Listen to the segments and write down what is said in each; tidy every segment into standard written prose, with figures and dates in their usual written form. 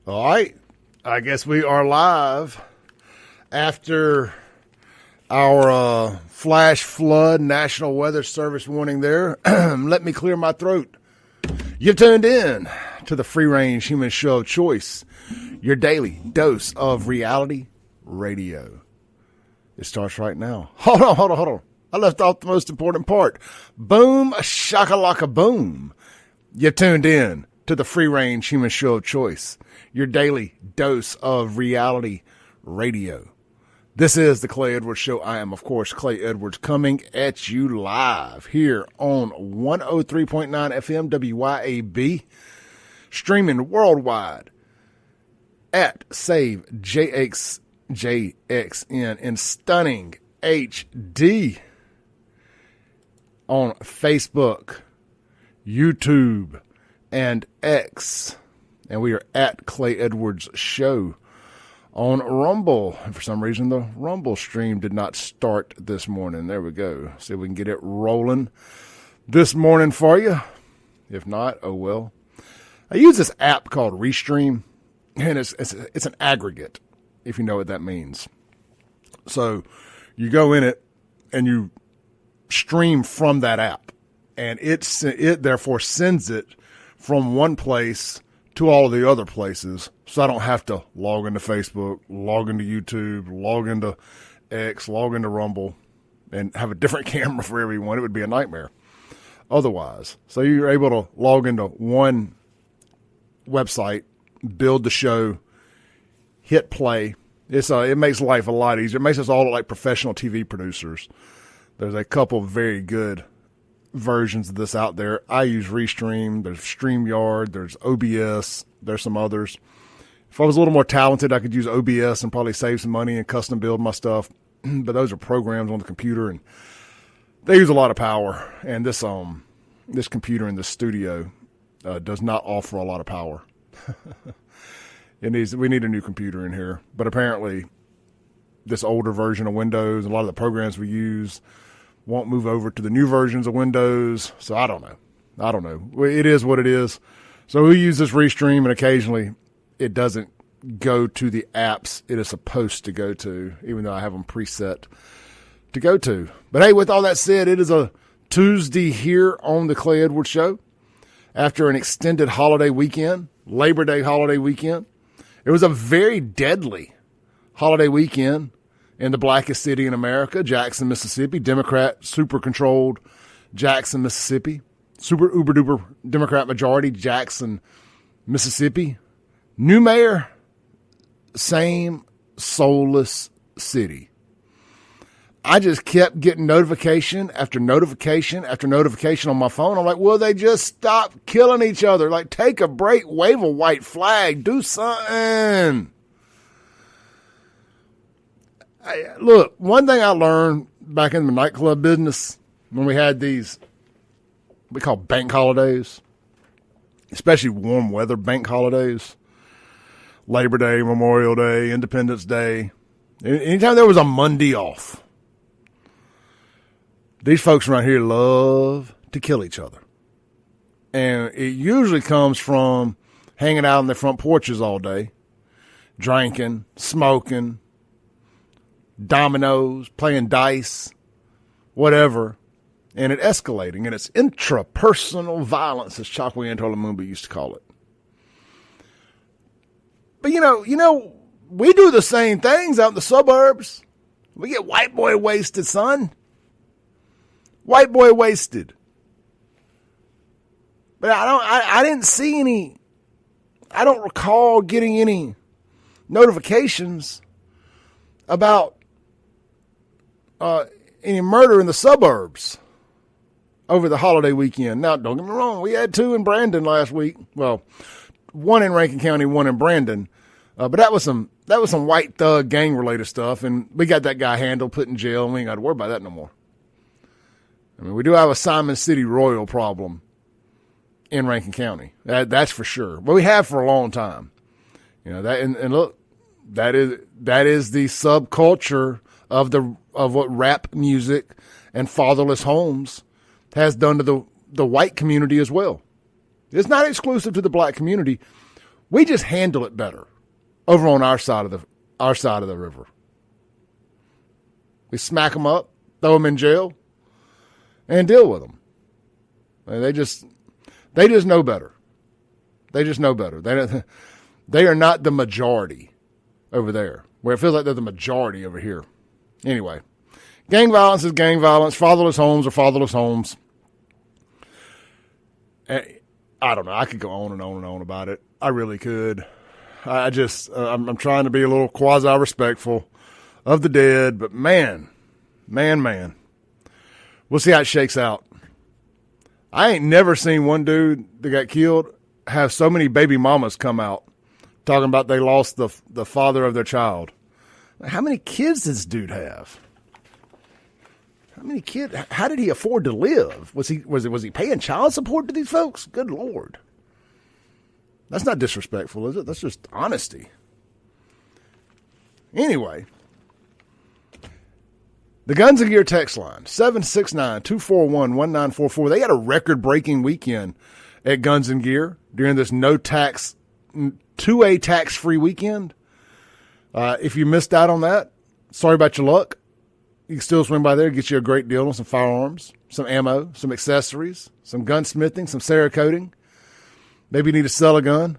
All right. I guess we are live after our flash flood National Weather Service warning there. Let me clear my throat. You've tuned in to the free-range human show of choice, your daily dose of reality radio. It starts right now. Hold on. I left off the most important part. Boom, shakalaka boom. You've tuned in to the free-range human show of choice, your daily dose of reality radio. This is the Clay Edwards Show. I am, of course, Clay Edwards, coming at you live here on 103.9 FM WYAB, streaming worldwide at Save JXJXN in stunning HD on Facebook, YouTube, and X, and we are at Clay Edwards Show on Rumble. And for some reason, the Rumble stream did not start this morning. There we go. See if we can get it rolling this morning for you. If not, oh well. I use this app called Restream, and it's an aggregate, if you know what that means. So you go in it and you stream from that app, and it therefore sends it from one place to all of the other places, so I don't have to log into Facebook, log into YouTube, log into X, log into Rumble, and have a different camera for everyone. It would be a nightmare otherwise. So you're able to log into one website, build the show, hit play. It makes life a lot easier. It makes us all look like professional TV producers. There's a couple of very good versions of this out there. I use Restream. There's StreamYard. There's OBS. There's some others. If I was a little more talented, I could use OBS and probably save some money and custom build my stuff. But those are programs on the computer, and they use a lot of power. And this computer in this studio does not offer a lot of power. We need a new computer in here. But apparently, this older version of Windows, a lot of the programs we use won't move over to the new versions of Windows. So I don't know. It is what it is. So we use this Restream, and occasionally it doesn't go to the apps it is supposed to go to, even though I have them preset to go to. But hey, with all that said, it is a Tuesday here on the Clay Edwards Show after an extended holiday weekend, Labor Day holiday weekend. It was a very deadly holiday weekend in the blackest city in America, Jackson, Mississippi. Democrat, super controlled Jackson, Mississippi. Super uber duper Democrat majority, Jackson, Mississippi. New mayor, same soulless city. I just kept getting notification after notification after notification on my phone. I'm like, will they just stop killing each other? Like, take a break, wave a white flag, do something. Look, one thing I learned back in the nightclub business when we had these, we call bank holidays, especially warm weather bank holidays, Labor Day, Memorial Day, Independence Day, anytime there was a Monday off, these folks around here love to kill each other. And it usually comes from hanging out on their front porches all day, drinking, smoking, dominoes, playing dice, whatever, and it escalating. And it's intrapersonal violence, as Chakwe and Lumumba used to call it. But, you know, we do the same things out in the suburbs. We get white boy wasted, son. White boy wasted. But I didn't see any, I don't recall getting any notifications about any murder in the suburbs over the holiday weekend. Now, don't get me wrong, we had 2 in Brandon last week. Well, 1 in Rankin County, 1 in Brandon. But that was some white thug gang related stuff, and we got that guy handled, put in jail, and we ain't got to worry about that no more. I mean, we do have a Simon City Royal problem in Rankin County. That's for sure. But we have for a long time. You know, that, and look, that is the subculture of what rap music and fatherless homes has done to the white community as well. It's not exclusive to the black community. We just handle it better over on our side of the river. We smack them up, throw them in jail, and deal with them. They just know better. They just know better. They are not the majority over there, where it feels like they're the majority over here. Anyway, gang violence is gang violence. Fatherless homes are fatherless homes. I don't know. I could go on and on and on about it. I really could. I'm trying to be a little quasi-respectful of the dead, but man. We'll see how it shakes out. I ain't never seen one dude that got killed have so many baby mamas come out talking about they lost the father of their child. How many kids does this dude have? How many kids? How did he afford to live? Was he paying child support to these folks? Good Lord. That's not disrespectful, is it? That's just honesty. Anyway, the Guns and Gear text line, 769-241-1944. They had a record-breaking weekend at Guns and Gear during this no-tax, 2A tax-free weekend. If you missed out on that, sorry about your luck. You can still swing by there, get you a great deal on some firearms, some ammo, some accessories, some gunsmithing, some Cerakoting. Maybe you need to sell a gun.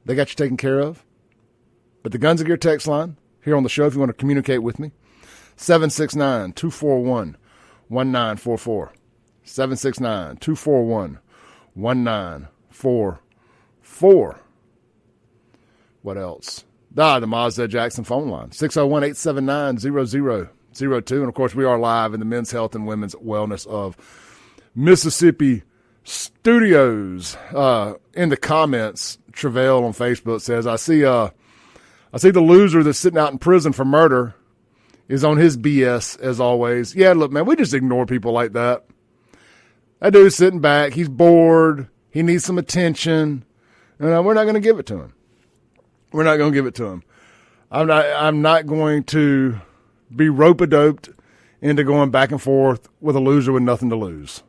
They got you taken care of. But the Guns and Gear text line here on the show, if you want to communicate with me, 769-241-1944. 769-241-1944. What else? The Mazda Jackson phone line, 601-879-0002. And, of course, we are live in the Men's Health and Women's Wellness of Mississippi Studios. In the comments, Travell on Facebook says, I see the loser that's sitting out in prison for murder is on his BS as always. Yeah, look, man, we just ignore people like that. That dude's sitting back. He's bored. He needs some attention. And we're not going to give it to him. We're not going to give it to him. I'm not going to be rope-a-doped into going back and forth with a loser with nothing to lose.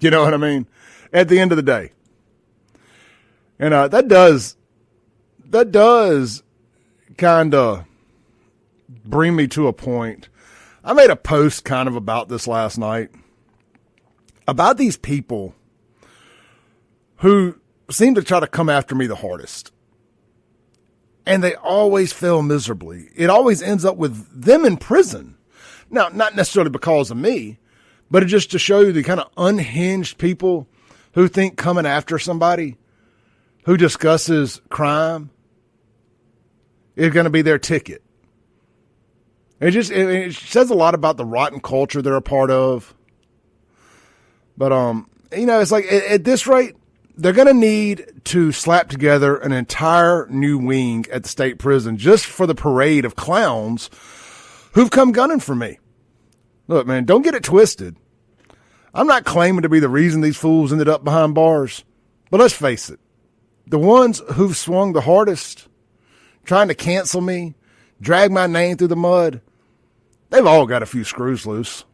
You know what I mean? At the end of the day. And that does kind of bring me to a point. I made a post kind of about this last night, about these people who seem to try to come after me the hardest. And they always fail miserably. It always ends up with them in prison. Now, not necessarily because of me, but it's just to show you the kind of unhinged people who think coming after somebody who discusses crime is going to be their ticket. It says a lot about the rotten culture they're a part of. But, it's like at this rate, they're going to need to slap together an entire new wing at the state prison just for the parade of clowns who've come gunning for me. Look, man, don't get it twisted. I'm not claiming to be the reason these fools ended up behind bars. But let's face it. The ones who've swung the hardest, trying to cancel me, drag my name through the mud, they've all got a few screws loose.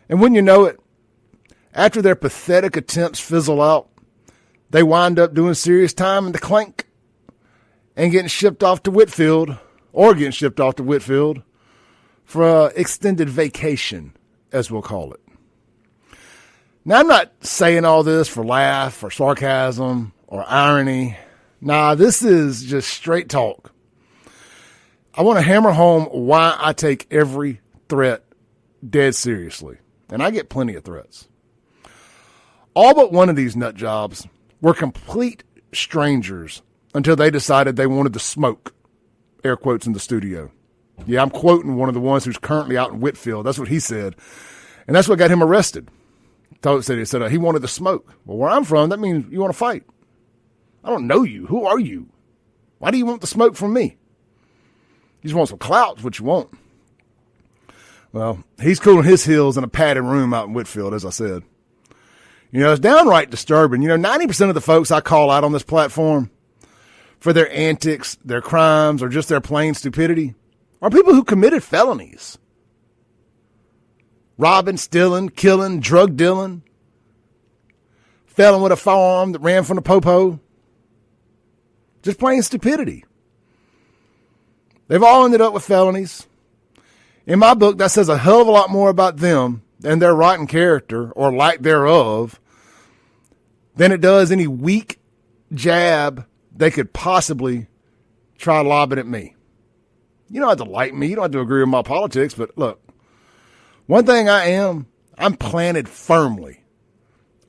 And when you know it, after their pathetic attempts fizzle out, they wind up doing serious time in the clank and getting shipped off to Whitfield for an extended vacation, as we'll call it. Now, I'm not saying all this for laugh or sarcasm or irony. Nah, this is just straight talk. I want to hammer home why I take every threat dead seriously. And I get plenty of threats. All but one of these nut jobs were complete strangers until they decided they wanted to smoke. Air quotes in the studio. Yeah, I'm quoting one of the ones who's currently out in Whitfield. That's what he said. And that's what got him arrested. He said he wanted to smoke. Well, where I'm from, that means you want to fight. I don't know you. Who are you? Why do you want the smoke from me? You just want some clout, what you want. Well, he's cooling his heels in a padded room out in Whitfield, as I said. It's downright disturbing. 90% of the folks I call out on this platform for their antics, their crimes, or just their plain stupidity are people who committed felonies. Robbing, stealing, killing, drug dealing, felon with a firearm that ran from the popo. Just plain stupidity. They've all ended up with felonies. In my book, that says a hell of a lot more about them and their rotten character or lack thereof than it does any weak jab they could possibly try lobbing at me. You don't have to like me. You don't have to agree with my politics. But look, one thing I'm planted firmly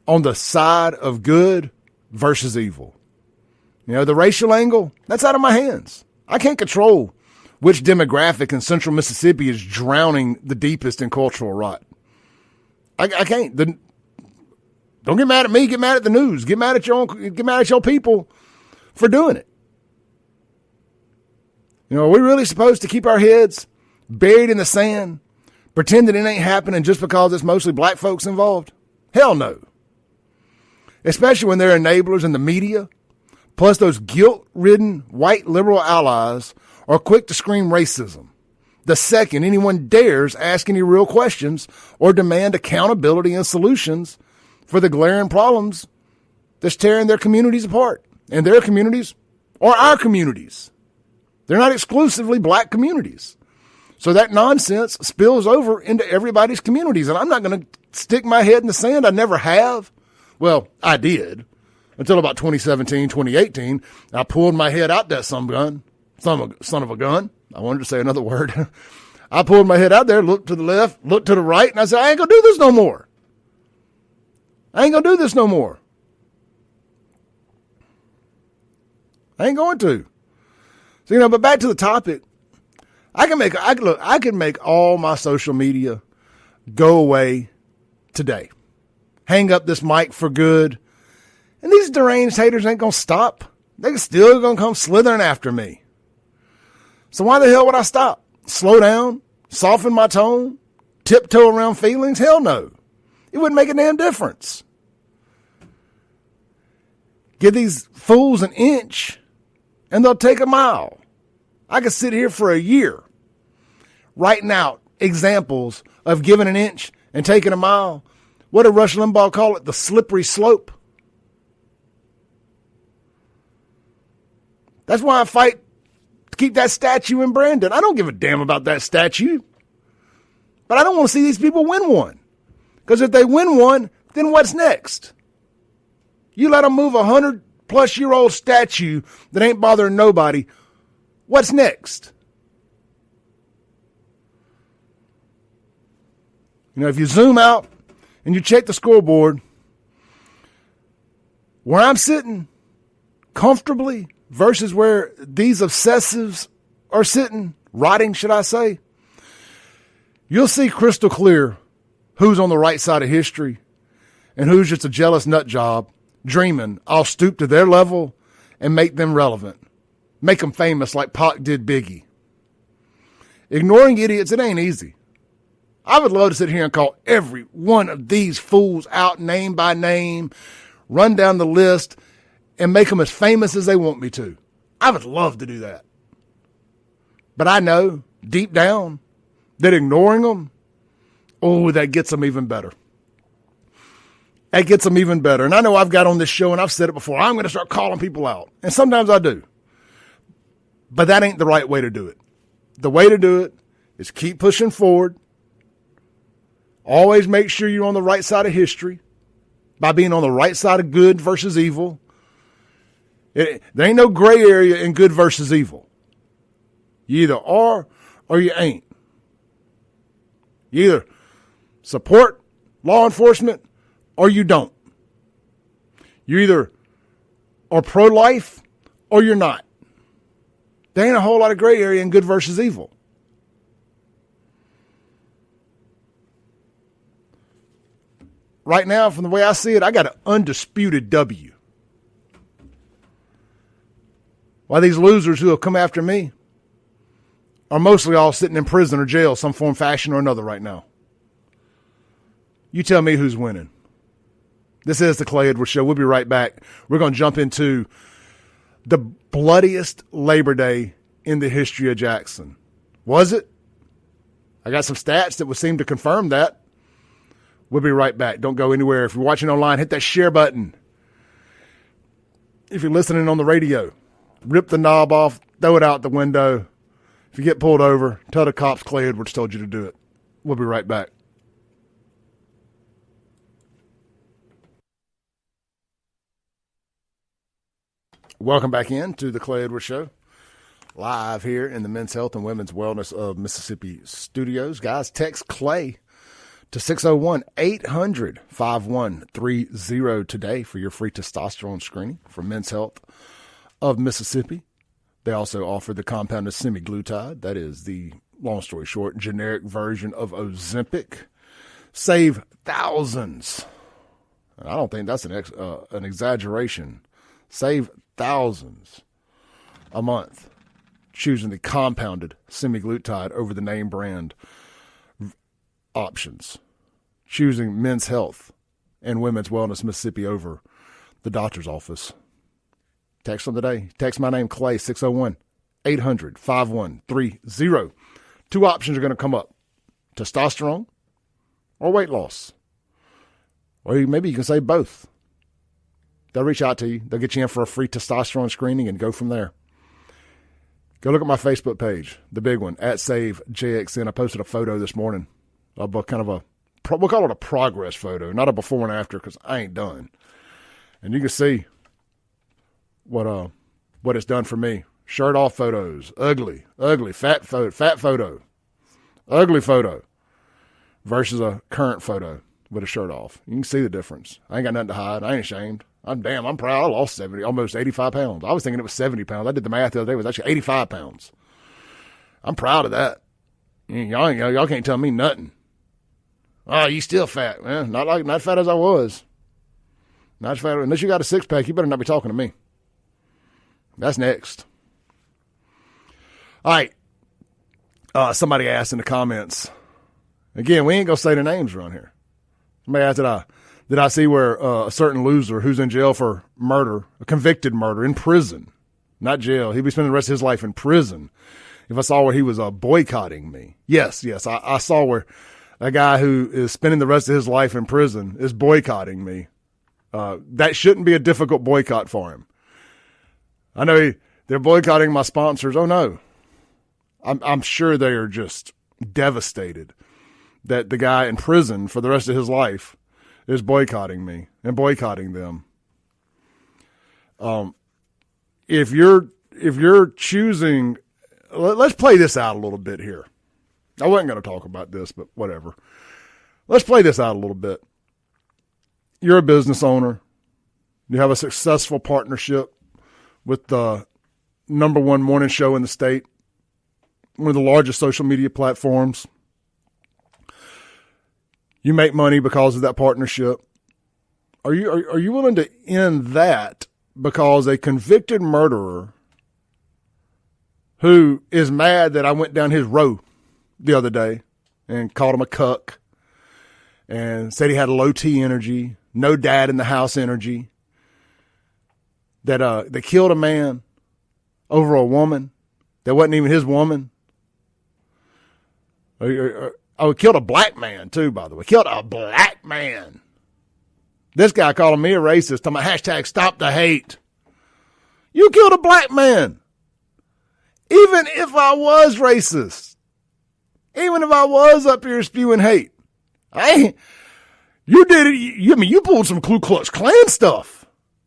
on the side of good versus evil. You know, the racial angle, that's out of my hands. I can't control which demographic in central Mississippi is drowning the deepest in cultural rot. I can't. Don't get mad at me. Get mad at the news. Get mad at your people for doing it. You know, are we really supposed to keep our heads buried in the sand, pretending it ain't happening just because it's mostly black folks involved? Hell no. Especially when they're enablers in the media, plus those guilt-ridden white liberal allies are quick to scream racism the second anyone dares ask any real questions or demand accountability and solutions for the glaring problems that's tearing their communities apart. And their communities are our communities. They're not exclusively black communities. So that nonsense spills over into everybody's communities. And I'm not going to stick my head in the sand. I never have. Well, I did until about 2017, 2018. I pulled my head out that son of a gun. I wanted to say another word. I pulled my head out there, looked to the left, looked to the right, and I said, I ain't going to do this no more. I ain't going to do this no more. I ain't going to. So, you know, but back to the topic. I can make all my social media go away today. Hang up this mic for good. And these deranged haters ain't going to stop. They're still going to come slithering after me. So why the hell would I stop? Slow down? Soften my tone? Tiptoe around feelings? Hell no. It wouldn't make a damn difference. Give these fools an inch and they'll take a mile. I could sit here for a year writing out examples of giving an inch and taking a mile. What did Rush Limbaugh call it? The slippery slope. That's why I fight to keep that statue in Brandon. I don't give a damn about that statue. But I don't want to see these people win one. Because if they win one, then what's next? You let them move a 100-plus-year-old statue that ain't bothering nobody. What's next? You know, if you zoom out and you check the scoreboard, where I'm sitting comfortably versus where these obsessives are sitting, rotting, should I say, you'll see crystal clear who's on the right side of history and who's just a jealous nut job dreaming I'll stoop to their level and make them relevant. Make them famous like Pac did Biggie. Ignoring idiots, it ain't easy. I would love to sit here and call every one of these fools out name by name, run down the list, and make them as famous as they want me to. I would love to do that. But I know, deep down, that ignoring them, oh, that gets them even better. That gets them even better. And I know I've got on this show, and I've said it before, I'm going to start calling people out. And sometimes I do. But that ain't the right way to do it. The way to do it is keep pushing forward. Always make sure you're on the right side of history by being on the right side of good versus evil. There ain't no gray area in good versus evil. You either are or you ain't. You either support law enforcement or you don't. You either are pro-life or you're not. There ain't a whole lot of gray area in good versus evil. Right now, from the way I see it, I got an undisputed W. While these losers who have come after me are mostly all sitting in prison or jail, some form, fashion, or another right now. You tell me who's winning. This is the Clay Edwards Show. We'll be right back. We're going to jump into the bloodiest Labor Day in the history of Jackson. Was it? I got some stats that would seem to confirm that. We'll be right back. Don't go anywhere. If you're watching online, hit that share button. If you're listening on the radio, rip the knob off, throw it out the window. If you get pulled over, tell the cops Clay Edwards told you to do it. We'll be right back. Welcome back in to the Clay Edwards Show, live here in the Men's Health and Women's Wellness of Mississippi studios. Guys, text Clay to 601-800-5130 today for your free testosterone screening from Men's Health of Mississippi. They also offer the compounded semaglutide. That is the, long story short, generic version of Ozempic. Save thousands. I don't think that's an exaggeration. Save thousands a month choosing the compounded semaglutide over the name brand options. Choosing Men's Health and Women's Wellness Mississippi over the doctor's office. Text them today. Text my name, Clay, 601-800-5130. Two options are going to come up. Testosterone or weight loss. Or maybe you can say both. They'll reach out to you. They'll get you in for a free testosterone screening and go from there. Go look at my Facebook page, the big one, @SaveJXN. I posted a photo this morning of we'll call it a progress photo, not a before and after, because I ain't done. And you can see what it's done for me. Shirt off photos, ugly, fat photo, ugly photo, versus a current photo with a shirt off. You can see the difference. I ain't got nothing to hide. I ain't ashamed. I'm proud. I lost almost 85 pounds. I was thinking it was 70 pounds. I did the math the other day. It was actually 85 pounds. I'm proud of that. Y'all can't tell me nothing. Oh, you still fat. Well, not fat as I was. Not fat. Unless you got a six-pack, you better not be talking to me. That's next. All right. Somebody asked in the comments. Again, we ain't going to say the names around here. Somebody asked, did I see where a certain loser who's in jail for murder, a convicted murder, in prison, not jail, he'd be spending the rest of his life in prison, if I saw where he was boycotting me. Yes, I saw where a guy who is spending the rest of his life in prison is boycotting me. That shouldn't be a difficult boycott for him. I know they're boycotting my sponsors. Oh, no. I'm sure they are just devastated that the guy in prison for the rest of his life is boycotting me and boycotting them. If you're choosing, let's play this out a little bit here. I wasn't going to talk about this, but whatever. Let's play this out a little bit. You're a business owner. You have a successful partnership with the #1 morning show in the state, one of the largest social media platforms. You make money because of that partnership. Are you willing to end that because a convicted murderer who is mad that I went down his row the other day and called him a cuck and said he had low T energy, no dad in the house energy, that they killed a man over a woman that wasn't even his woman? Oh, killed a black man, too, by the way. Killed a black man. This guy calling me a racist. I'm a #stop the hate. You killed a black man. Even if I was racist. Even if I was up here spewing hate. You did it. You pulled some Ku Klux Klan stuff.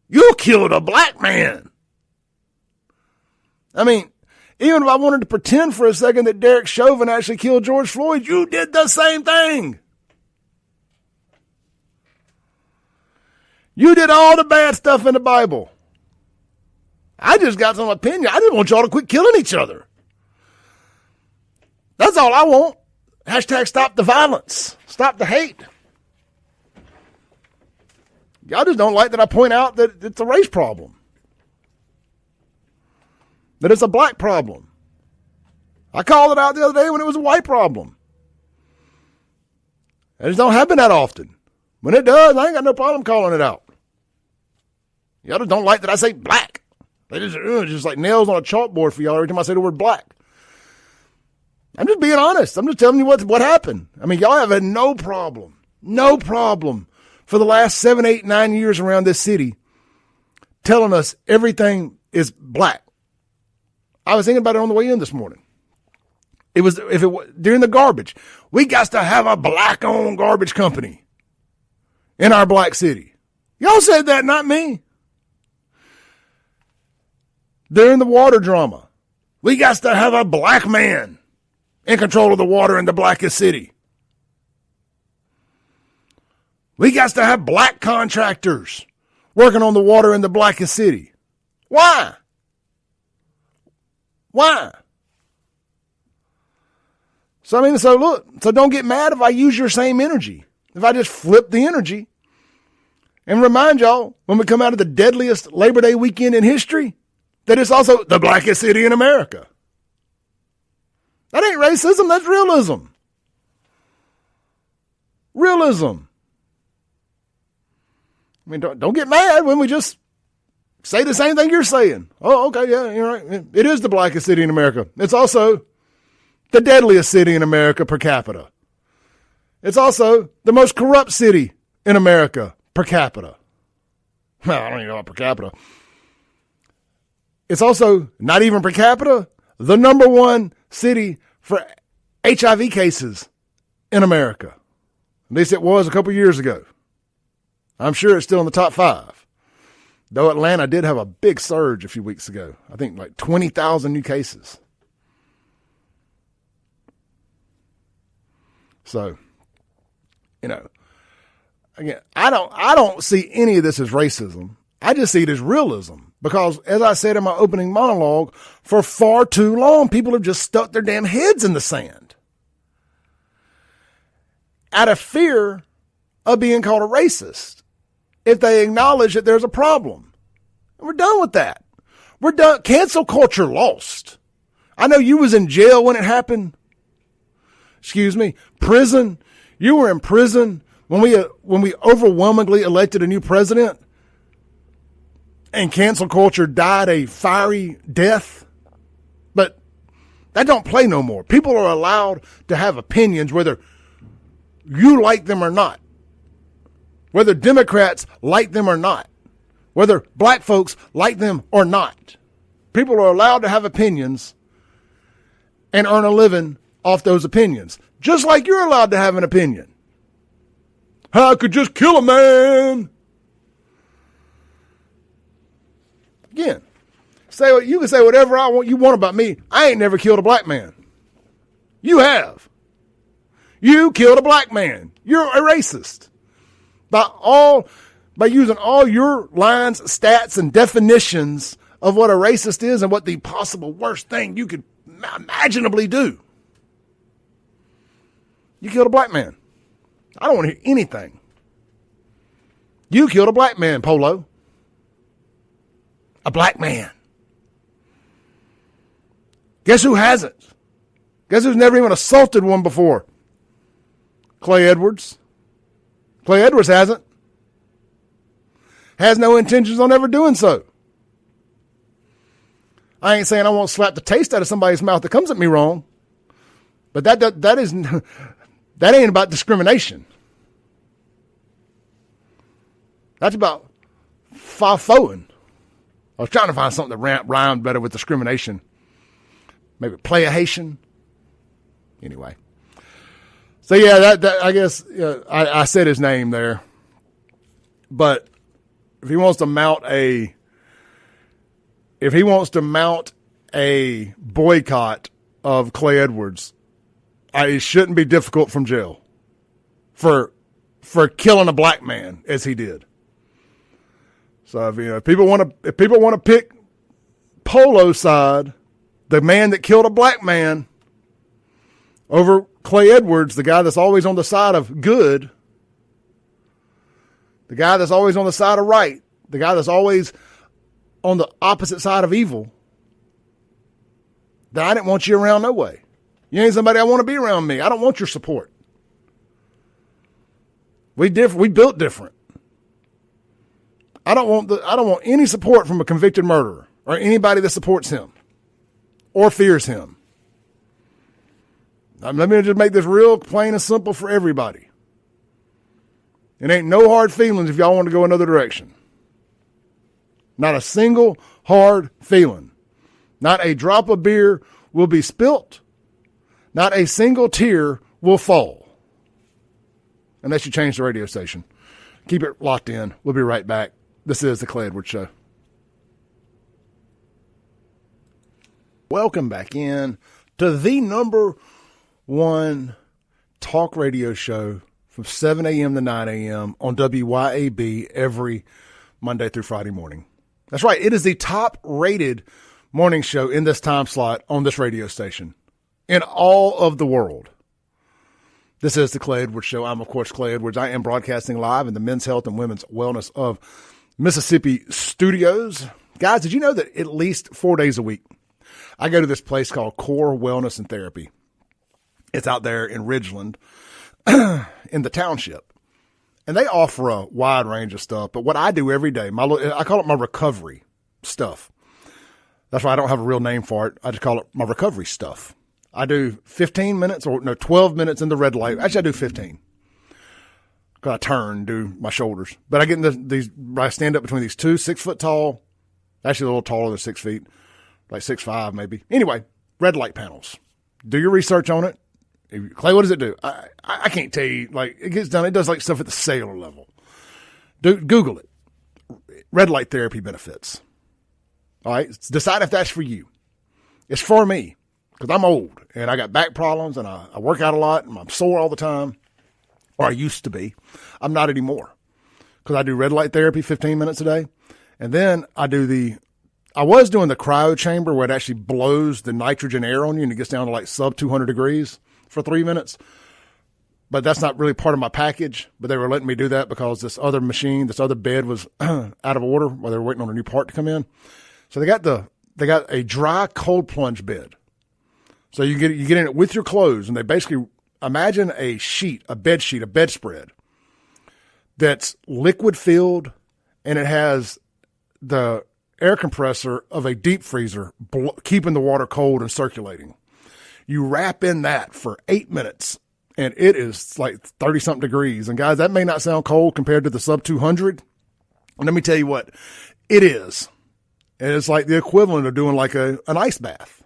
You killed a black man. I mean, even if I wanted to pretend for a second that Derek Chauvin actually killed George Floyd, you did the same thing. You did all the bad stuff in the Bible. I just got some opinion. I just want y'all to quit killing each other. That's all I want. #stop the violence. Stop the hate. Y'all just don't like that I point out that it's a race problem. That it's a black problem. I called it out the other day when it was a white problem. It just don't happen that often. When it does, I ain't got no problem calling it out. Y'all just don't like that I say black. They just like nails on a chalkboard for y'all every time I say the word black. I'm just being honest. I'm just telling you what happened. I mean, y'all have had no problem for the last 7, 8, 9 years around this city telling us everything is black. I was thinking about it on the way in this morning. During the garbage, we got to have a black-owned garbage company in our black city. Y'all said that, not me. During the water drama, we got to have a black man in control of the water in the blackest city. We got to have black contractors working on the water in the blackest city. Why? Why? So don't get mad if I use your same energy. If I just flip the energy and remind y'all when we come out of the deadliest Labor Day weekend in history, that it's also the blackest city in America. That ain't racism, that's realism. Realism. I mean, don't get mad when we just say the same thing you're saying. Oh, okay, yeah, you're right. It is the blackest city in America. It's also the deadliest city in America per capita. It's also the most corrupt city in America per capita. Well, I don't even know about per capita. It's also, not even per capita, the number one city for HIV cases in America. At least it was a couple years ago. I'm sure it's still in the top 5. Though Atlanta did have a big surge a few weeks ago. I think like 20,000 new cases. So, again, I don't see any of this as racism. I just see it as realism. Because, as I said in my opening monologue, for far too long, people have just stuck their damn heads in the sand. Out of fear of being called a racist. If they acknowledge that there's a problem. And we're done with that. We're done. Cancel culture lost. I know you was in jail when it happened. Excuse me, prison. You were in prison when we overwhelmingly elected a new president and cancel culture died a fiery death. But that don't play no more. People are allowed to have opinions whether you like them or not. Whether Democrats like them or not. Whether black folks like them or not. People are allowed to have opinions and earn a living off those opinions. Just like you're allowed to have an opinion. I could just kill a man. Again, you can say whatever you want about me. I ain't never killed a black man. You have. You killed a black man. You're a racist. By using all your lines, stats, and definitions of what a racist is and what the possible worst thing you could imaginably do. You killed a black man. I don't want to hear anything. You killed a black man, Polo. A black man. Guess who hasn't? Guess who's never even assaulted one before? Clay Edwards. Clay Edwards hasn't. Has no intentions on ever doing so. I ain't saying I won't slap the taste out of somebody's mouth that comes at me wrong. But that ain't about discrimination. That's about fa-foing. I was trying to find something that rhymed better with discrimination. Maybe play-a-Haitian. Anyway. So yeah, that I guess I said his name there. But if he wants to mount a boycott of Clay Edwards, it shouldn't be difficult from jail for killing a black man as he did. So if people want to pick Polo's side, the man that killed a black man, over Clay Edwards, the guy that's always on the side of good, the guy that's always on the side of right, the guy that's always on the opposite side of evil, then I didn't want you around no way. You ain't somebody I want to be around me. I don't want your support. We built different. I don't want any support from a convicted murderer or anybody that supports him or fears him. Let me just make this real plain and simple for everybody. It ain't no hard feelings if y'all want to go another direction. Not a single hard feeling. Not a drop of beer will be spilt. Not a single tear will fall. Unless you change the radio station. Keep it locked in. We'll be right back. This is the Clay Edwards Show. Welcome back in to the number one talk radio show from 7 a.m. to 9 a.m. on WYAB every Monday through Friday morning. That's right. It is the top rated morning show in this time slot on this radio station in all of the world. This is the Clay Edwards Show. I'm, of course, Clay Edwards. I am broadcasting live in the Men's Health and Women's Wellness of Mississippi studios. Guys, did you know that at least 4 days a week, I go to this place called Core Wellness and Therapy. It's out there in Ridgeland in the township. And they offer a wide range of stuff. But what I do every day, I call it my recovery stuff. That's why I don't have a real name for it. I just call it my recovery stuff. I do 15 minutes 12 minutes in the red light. Actually, I do 15. Because I turn, do my shoulders. But I get in I stand up between these two 6 foot tall, actually a little taller than 6 feet, like 6'5" maybe. Anyway, red light panels. Do your research on it. Clay, what does it do? I can't tell you. Like, it gets done. It does like stuff at the cellular level. Google it. Red light therapy benefits. All right. Decide if that's for you. It's for me because I'm old and I got back problems and I work out a lot and I'm sore all the time, or I used to be. I'm not anymore because I do red light therapy 15 minutes a day. And then I was doing the cryo chamber where it actually blows the nitrogen air on you and it gets down to like sub 200 degrees for 3 minutes. But that's not really part of my package. But they were letting me do that because this other bed was out of order while they were waiting on a new part to come in. So they got a dry cold plunge bed. So you get in it with your clothes and they basically imagine a bedspread that's liquid filled and it has the air compressor of a deep freezer keeping the water cold and circulating. You wrap in that for 8 minutes and it is like 30 something degrees. And guys, that may not sound cold compared to the sub 200. And let me tell you what it is. And it's like the equivalent of doing like an ice bath.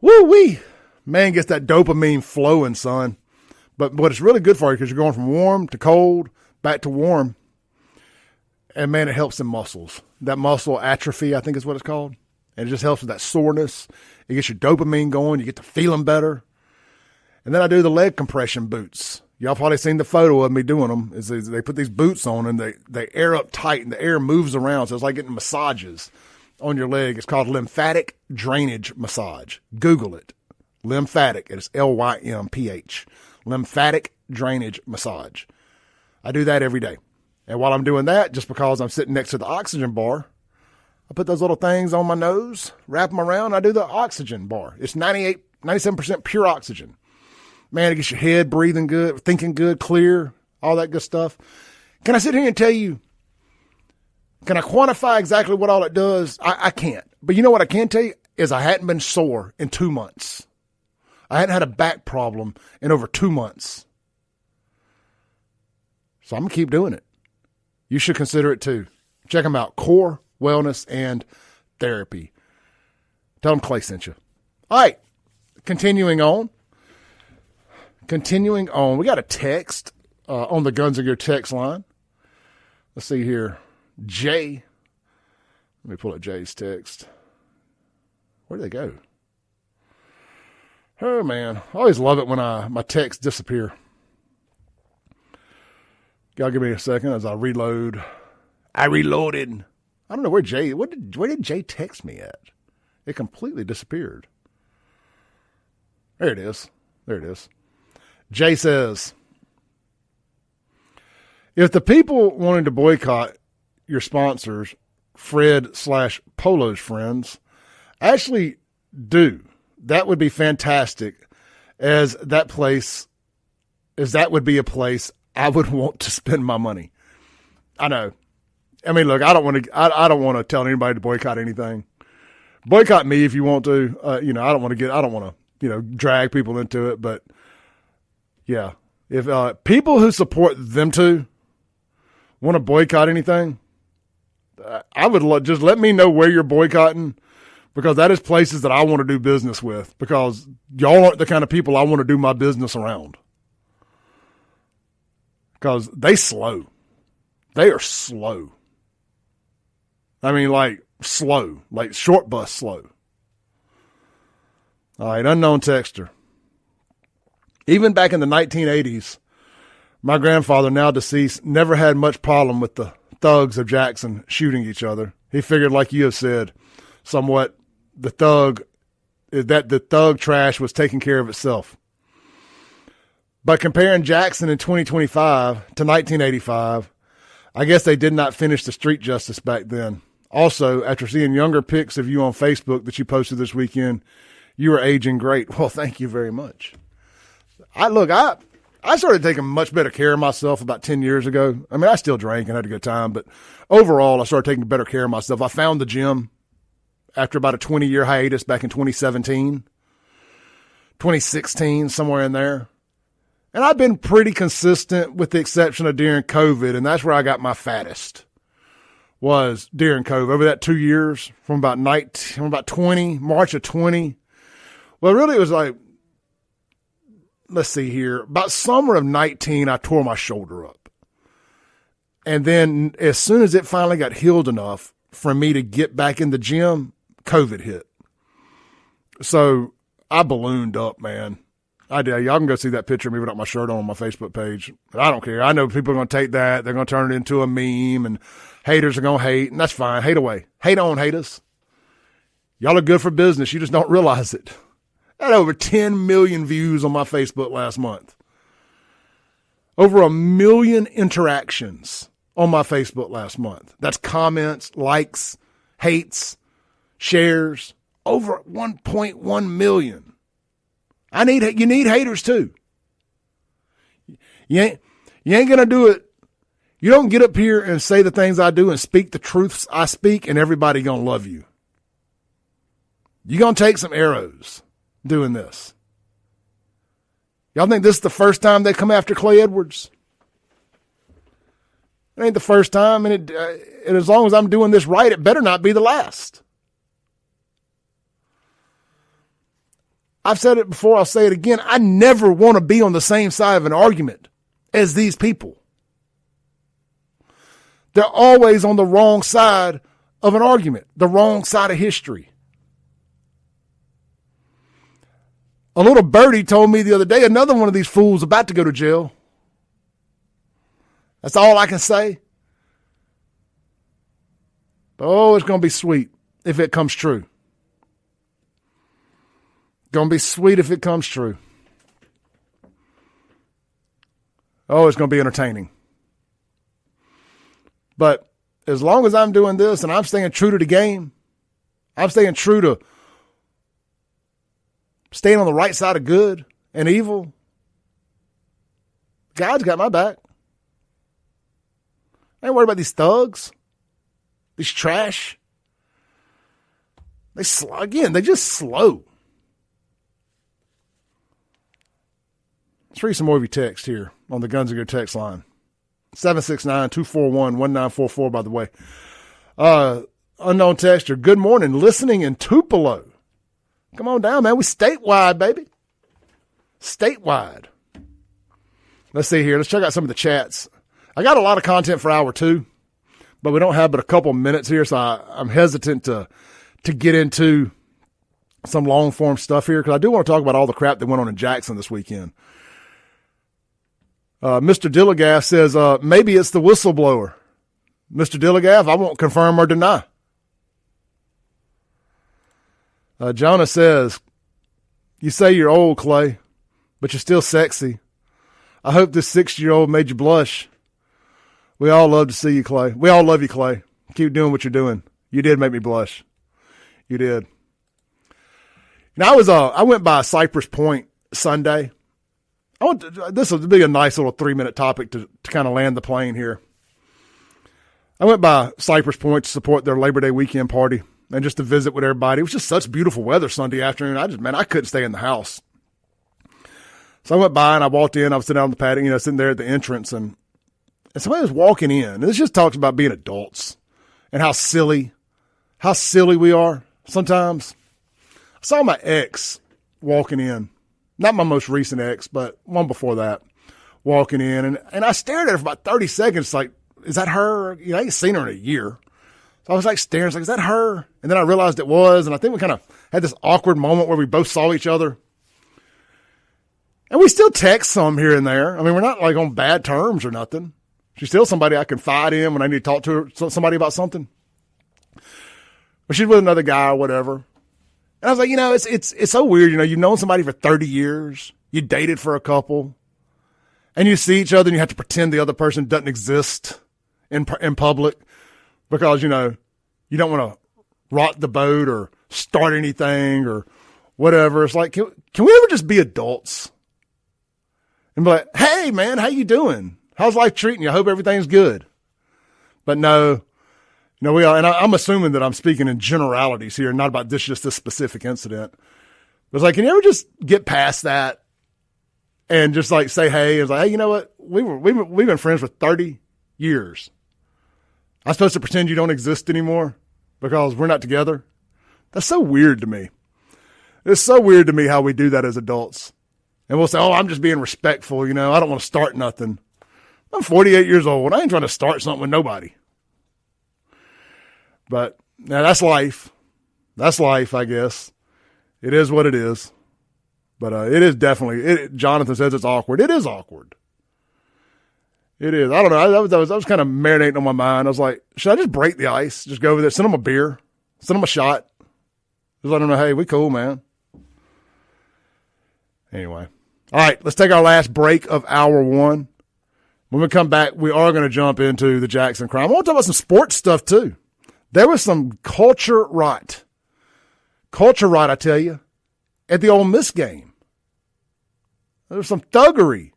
Woo-wee. Man, gets that dopamine flowing, son. But it's really good for you because you're going from warm to cold, back to warm. And man, it helps the muscles. That muscle atrophy, I think is what it's called. And it just helps with that soreness. It gets your dopamine going. You get to feeling better. And then I do the leg compression boots. Y'all probably seen the photo of me doing them. They put these boots on and they air up tight and the air moves around. So it's like getting massages on your leg. It's called lymphatic drainage massage. Google it. Lymphatic. It's LYMPH. Lymphatic drainage massage. I do that every day. And while I'm doing that, just because I'm sitting next to the oxygen bar, I put those little things on my nose, wrap them around. I do the oxygen bar. It's 97% pure oxygen. Man, it gets your head breathing good, thinking good, clear, all that good stuff. Can I sit here and tell you, can I quantify exactly what all it does? I can't. But you know what I can tell you is I hadn't been sore in 2 months. I hadn't had a back problem in over 2 months. So I'm going to keep doing it. You should consider it too. Check them out. Core Wellness and Therapy. Tell them Clay sent you. All right. Continuing on. We got a text on the Guns of Gear text line. Let's see here. Jay. Let me pull up Jay's text. Where did they go? Oh, man. I always love it when my texts disappear. Y'all give me a second as I reload. I reloaded. I don't know where did Jay text me at? It completely disappeared. There it is. Jay says, if the people wanting to boycott your sponsors, Fred/Polo's friends, actually do, that would be fantastic, as that would be a place I would want to spend my money. I know. I mean, look, I don't want to tell anybody to boycott anything. Boycott me if you want to. I don't want to, drag people into it. But yeah, if people who support them to want to boycott anything, I would just let me know where you're boycotting because that is places that I want to do business with, because y'all aren't the kind of people I want to do my business around. Because they slow. They are slow. I mean, like slow, like short bus slow. All right, unknown texter. Even back in the 1980s, my grandfather, now deceased, never had much problem with the thugs of Jackson shooting each other. He figured, like you have said, somewhat, the thug trash was taking care of itself. But comparing Jackson in 2025 to 1985, I guess they did not finish the street justice back then. Also, after seeing younger pics of you on Facebook that you posted this weekend, you are aging great. Well, thank you very much. I started taking much better care of myself about 10 years ago. I mean, I still drank and had a good time, but overall, I started taking better care of myself. I found the gym after about a 20-year hiatus back in 2017, 2016, somewhere in there. And I've been pretty consistent with the exception of during COVID, and that's where I got my fattest, was during COVID. Over that 2 years, from about 20, March of 20. Well, really, it was like, let's see here, about summer of 19, I tore my shoulder up. And then as soon as it finally got healed enough for me to get back in the gym, COVID hit. So I ballooned up, man. I did. Y'all can go see that picture of me without my shirt on my Facebook page. But I don't care. I know people are going to take that. They're going to turn it into a meme, and haters are going to hate, and that's fine. Hate away. Hate on, haters. Y'all are good for business. You just don't realize it. I had over 10 million views on my Facebook last month. Over 1 million interactions on my Facebook last month. That's comments, likes, hates, shares. Over 1.1 million. You need haters too. You ain't going to do it. You don't get up here and say the things I do and speak the truths I speak and everybody going to love you. You're going to take some arrows doing this. Y'all think this is the first time they come after Clay Edwards? It ain't the first time, and as long as I'm doing this right, it better not be the last. I've said it before, I'll say it again. I never want to be on the same side of an argument as these people. They're always on the wrong side of an argument, the wrong side of history. A little birdie told me the other day, another one of these fools about to go to jail. That's all I can say. But, it's going to be sweet if it comes true. Going to be sweet if it comes true. It's going to be entertaining. But as long as I'm doing this and I'm staying true to the game, I'm staying true to staying on the right side of good and evil, God's got my back. I ain't worried about these thugs, these trash. They just slow. Let's read some more of your text here on the Guns and Gear text line. 769-241-1944, by the way. Unknown texter, good morning, listening in Tupelo. Come on down, man. We statewide, baby. Statewide. Let's see here. Let's check out some of the chats. I got a lot of content for hour 2, but we don't have but a couple minutes here, so I'm hesitant to get into some long-form stuff here because I do want to talk about all the crap that went on in Jackson this weekend. Mr. Dilligaff says, maybe it's the whistleblower. Mr. Dilligaff, I won't confirm or deny. Jonah says, you say you're old, Clay, but you're still sexy. I hope this 60-year-old made you blush. We all love to see you, Clay. We all love you, Clay. Keep doing what you're doing. You did make me blush. You did. Now, I went by Cypress Point Sunday. This will be a nice little 3-minute topic to kind of land the plane here. I went by Cypress Point to support their Labor Day weekend party and just to visit with everybody. It was just such beautiful weather Sunday afternoon. I couldn't stay in the house. So I went by and I walked in. I was sitting down on the patio, sitting there at the entrance, and somebody was walking in. And this just talks about being adults and how silly we are sometimes. I saw my ex walking in. Not my most recent ex, but one before that. Walking in. And I stared at her for about 30 seconds. Like, is that her? I ain't seen her in a year. So I was like staring. Like, is that her? And then I realized it was. And I think we kind of had this awkward moment where we both saw each other. And we still text some here and there. I mean, we're not like on bad terms or nothing. She's still somebody I confide in when I need to talk to her, somebody about something. But she's with another guy or whatever. And I was like, it's so weird. You've known somebody for 30 years. You dated for a couple. And you see each other and you have to pretend the other person doesn't exist in public because, you don't want to rock the boat or start anything or whatever. It's like, can we ever just be adults? And be like, hey, man, how you doing? How's life treating you? I hope everything's good. But no, we are. And I'm assuming that I'm speaking in generalities here, not about just this specific incident. But it's like, can you ever just get past that? And just like say, hey, it's like, hey, you know what? We've been friends for 30 years. I'm supposed to pretend you don't exist anymore because we're not together. That's so weird to me. It's so weird to me how we do that as adults. And we'll say, oh, I'm just being respectful. I don't want to start nothing. I'm 48 years old. I ain't trying to start something with nobody. But now that's life. That's life, I guess. It is what it is. But it is definitely, Jonathan says it's awkward. It is awkward. It is. I don't know. I was kind of marinating on my mind. I was like, should I just break the ice? Just go over there, send them a beer, send them a shot. Just let them know, hey, we cool, man. Anyway. All right, let's take our last break of hour one. When we come back, we are going to jump into the Jackson crime. I want to talk about some sports stuff, too. There was some culture rot. Culture rot, I tell you, at the Ole Miss game. There was some thuggery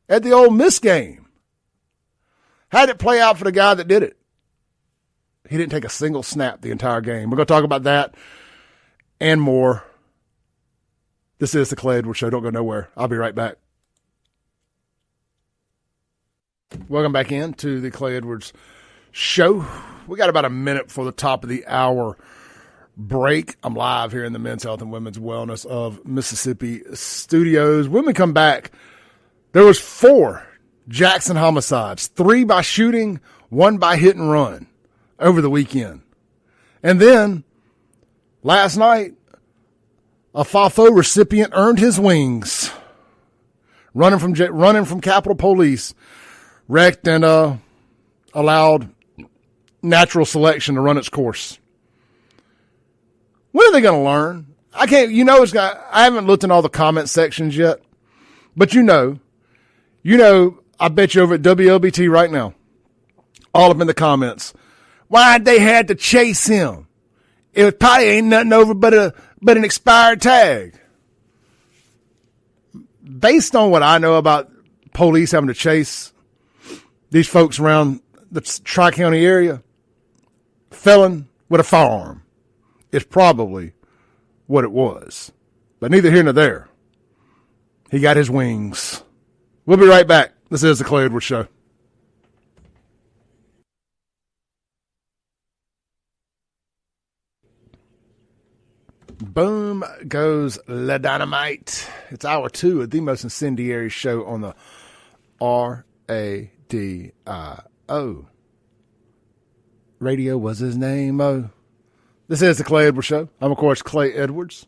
at the Ole Miss game. How did it play out for the guy that did it? He didn't take a single snap the entire game. We're going to talk about that and more. This is the Clay Edwards Show. Don't go nowhere. I'll be right back. Welcome back into the Clay Edwards Show. We got about a minute before the top of the hour break. I'm live here in the Men's Health and Women's Wellness of Mississippi studios. When we come back, there was 4 Jackson homicides, 3 by shooting, 1 by hit and run over the weekend. And then last night, a FAFO recipient earned his wings, running from Capitol Police, wrecked and allowed natural selection to run its course. When are they going to learn? I haven't looked in all the comment sections yet, but I bet you over at WLBT right now, all up in the comments, why'd they had to chase him? It probably ain't nothing over but an expired tag. Based on what I know about police having to chase these folks around the Tri-County area, felon with a firearm is probably what it was. But neither here nor there. He got his wings. We'll be right back. This is the Clay Edwards Show. Boom goes La Dynamite. It's hour 2 of the most incendiary show on the RADIO. Radio was his name, oh. This is the Clay Edwards Show. I'm, of course, Clay Edwards.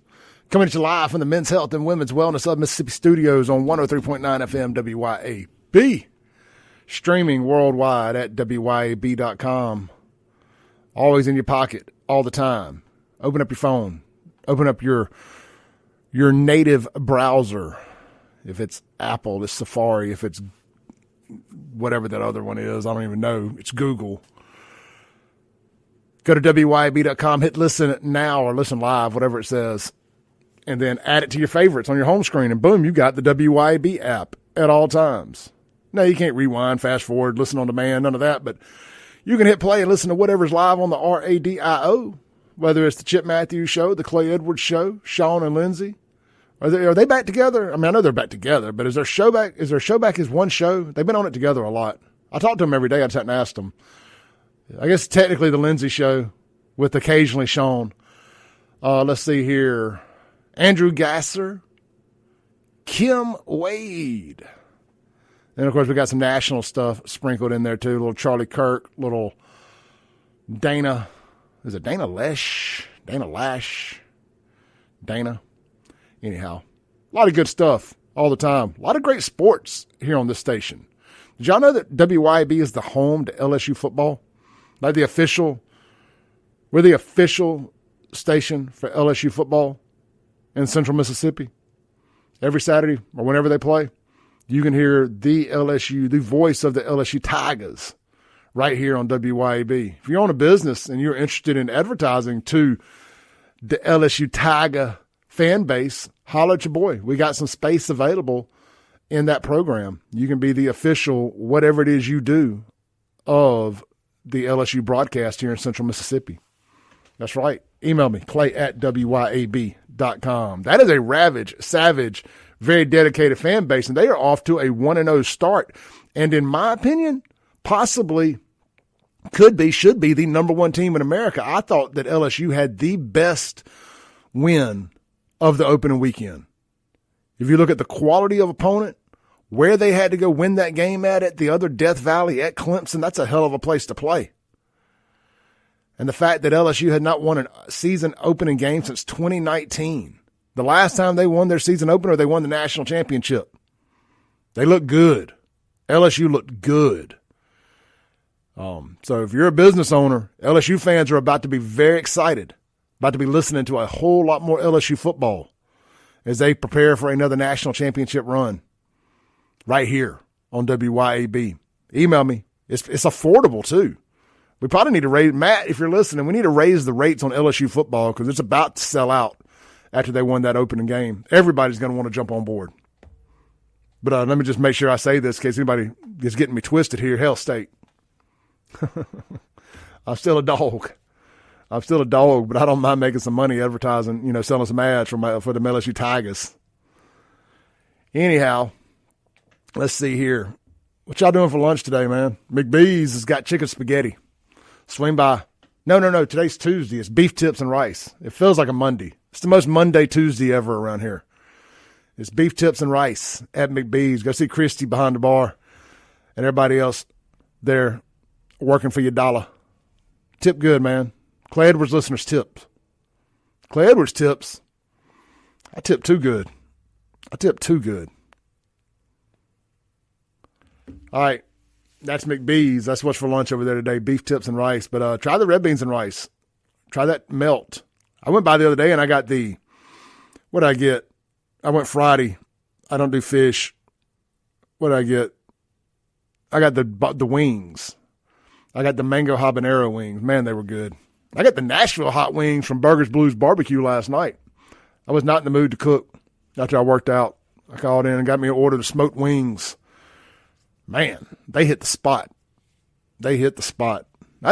Coming to you live from the Men's Health and Women's Wellness of Mississippi studios on 103.9 FM WYAB. Streaming worldwide at WYAB.com. Always in your pocket, all the time. Open up your phone. Open up your native browser. If it's Apple, it's Safari. If it's whatever that other one is, I don't even know. It's Google. Go to WYAB.com, hit listen now or listen live, whatever it says, and then add it to your favorites on your home screen, and boom, you got the WYAB app at all times. Now, you can't rewind, fast forward, listen on demand, none of that, but you can hit play and listen to whatever's live on the RADIO, whether it's the Chip Matthews Show, the Clay Edwards Show, Sean and Lindsay. Are they back together? I mean, I know they're back together, but is their show back as one show? They've been on it together a lot. I talk to them every day. I just hadn't asked them. I guess technically the Lindsay Show with occasionally Sean. Let's see here. Andrew Gasser, Kim Wade. And, of course, we got some national stuff sprinkled in there, too. A little Charlie Kirk, little Dana. Is it Dana Lash? Dana. Anyhow, a lot of good stuff all the time. A lot of great sports here on this station. Did y'all know that WYAB is the home to LSU football? Like we're the official station for LSU football in Central Mississippi. Every Saturday or whenever they play, you can hear the voice of the LSU Tigers right here on WYAB. If you own a business and you're interested in advertising to the LSU Tiger fan base, holler at your boy. We got some space available in that program. You can be the official, whatever it is you do, of the LSU broadcast here in Central Mississippi. That's right. Email me, clay@wyab.com. That is a savage, very dedicated fan base, and they are off to a 1-0 start. And in my opinion, possibly should be the number one team in America. I thought that LSU had the best win of the opening weekend. If you look at the quality of opponent, where they had to go win that game at the other Death Valley at Clemson, that's a hell of a place to play. And the fact that LSU had not won a season opening game since 2019. The last time they won their season opener, they won the national championship. They look good. LSU looked good. So if you're a business owner, LSU fans are about to be very excited, about to be listening to a whole lot more LSU football as they prepare for another national championship run right here on WYAB. Email me. It's affordable, too. We probably need to raise, Matt, if you're listening, we need to raise the rates on LSU football because it's about to sell out after they won that opening game. Everybody's going to want to jump on board. But let me just make sure I say this in case anybody is getting me twisted here. Hell State. I'm still a dog, but I don't mind making some money advertising, selling some ads for the LSU Tigers. Anyhow, let's see here. What y'all doing for lunch today, man? McBee's has got chicken spaghetti. Swing by. No. Today's Tuesday. It's beef tips and rice. It feels like a Monday. It's the most Monday Tuesday ever around here. It's beef tips and rice at McBee's. Go see Christy behind the bar and everybody else there working for your dollar. Tip good, man. Clay Edwards listeners tips. Clay Edwards tips. I tip too good. All right. That's McBee's. That's what's for lunch over there today. Beef tips and rice. But try the red beans and rice. Try that melt. I went by the other day and I got what did I get? I went Friday. I don't do fish. What did I get? I got the wings. I got the mango habanero wings. Man, they were good. I got the Nashville hot wings from Burgers Blues Barbecue last night. I was not in the mood to cook after I worked out. I called in and got me an order of smoked wings. Man, they hit the spot. That's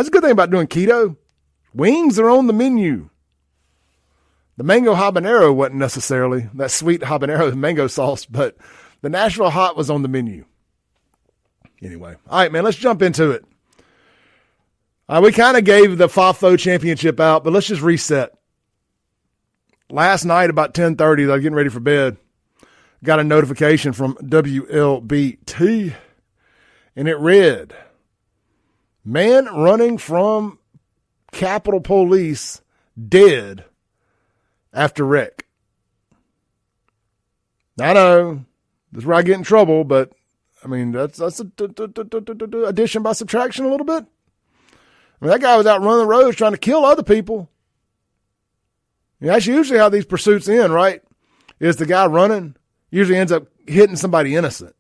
a good thing about doing keto. Wings are on the menu. The mango habanero wasn't necessarily that sweet habanero mango sauce, but the Nashville hot was on the menu. Anyway, all right, man, let's jump into it. We kind of gave the FAFO championship out, but let's just reset. Last night about 10:30, I was getting ready for bed, got a notification from WLBT, and it read, man running from Capitol Police dead after wreck. I know, this is where I get in trouble, but, I mean, that's addition by subtraction a little bit. I mean, that guy was out running the roads trying to kill other people. That's usually how these pursuits end, right? Is the guy running usually ends up hitting somebody innocent.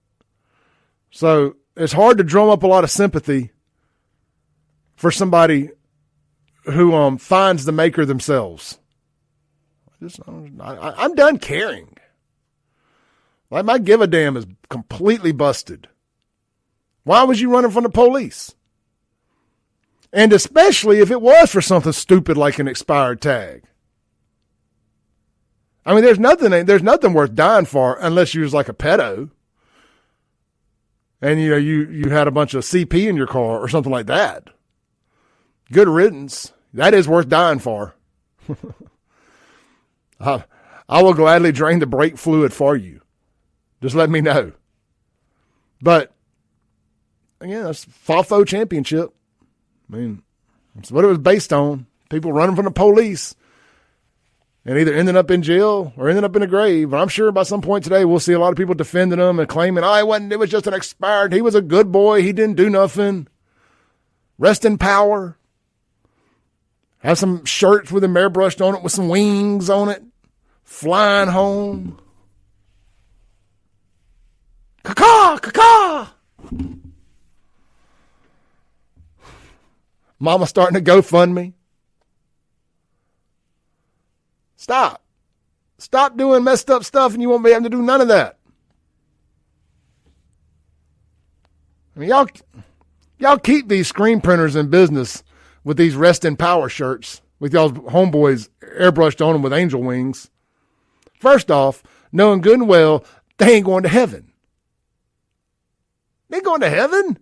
So it's hard to drum up a lot of sympathy for somebody who finds the maker themselves. I'm done caring. Like, my give a damn is completely busted. Why was you running from the police? And especially if it was for something stupid like an expired tag. I mean, there's nothing worth dying for unless you was like a pedo. And you had a bunch of CP in your car or something like that. Good riddance. That is worth dying for. I will gladly drain the brake fluid for you. Just let me know. But, again, that's FAFO championship. I mean, that's what it was based on. People running from the police and either ending up in jail or ending up in a grave. But I'm sure by some point today we'll see a lot of people defending them and claiming, it was just an expired. He was a good boy. He didn't do nothing. Rest in power. Have some shirts with him airbrushed on it with some wings on it. Flying home. Caw-caw, caw-caw. Mama starting to GoFundMe. Stop. Stop doing messed up stuff and you won't be able to do none of that. I mean, y'all keep these screen printers in business with these rest in power shirts with y'all's homeboys airbrushed on them with angel wings. First off, knowing good and well, they ain't going to heaven. They ain't going to heaven.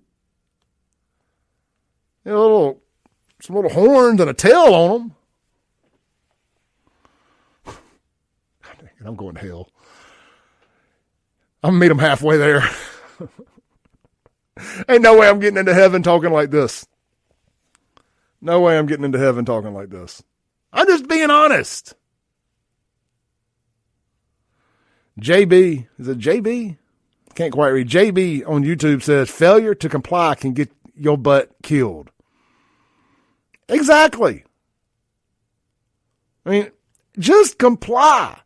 Some little horns and a tail on them. I'm going to hell. I'm going to meet them halfway there. Ain't no way I'm getting into heaven talking like this. No way I'm getting into heaven talking like this. I'm just being honest. JB, is it JB? Can't quite read. JB on YouTube says, failure to comply can get your butt killed. Exactly. I mean, just comply.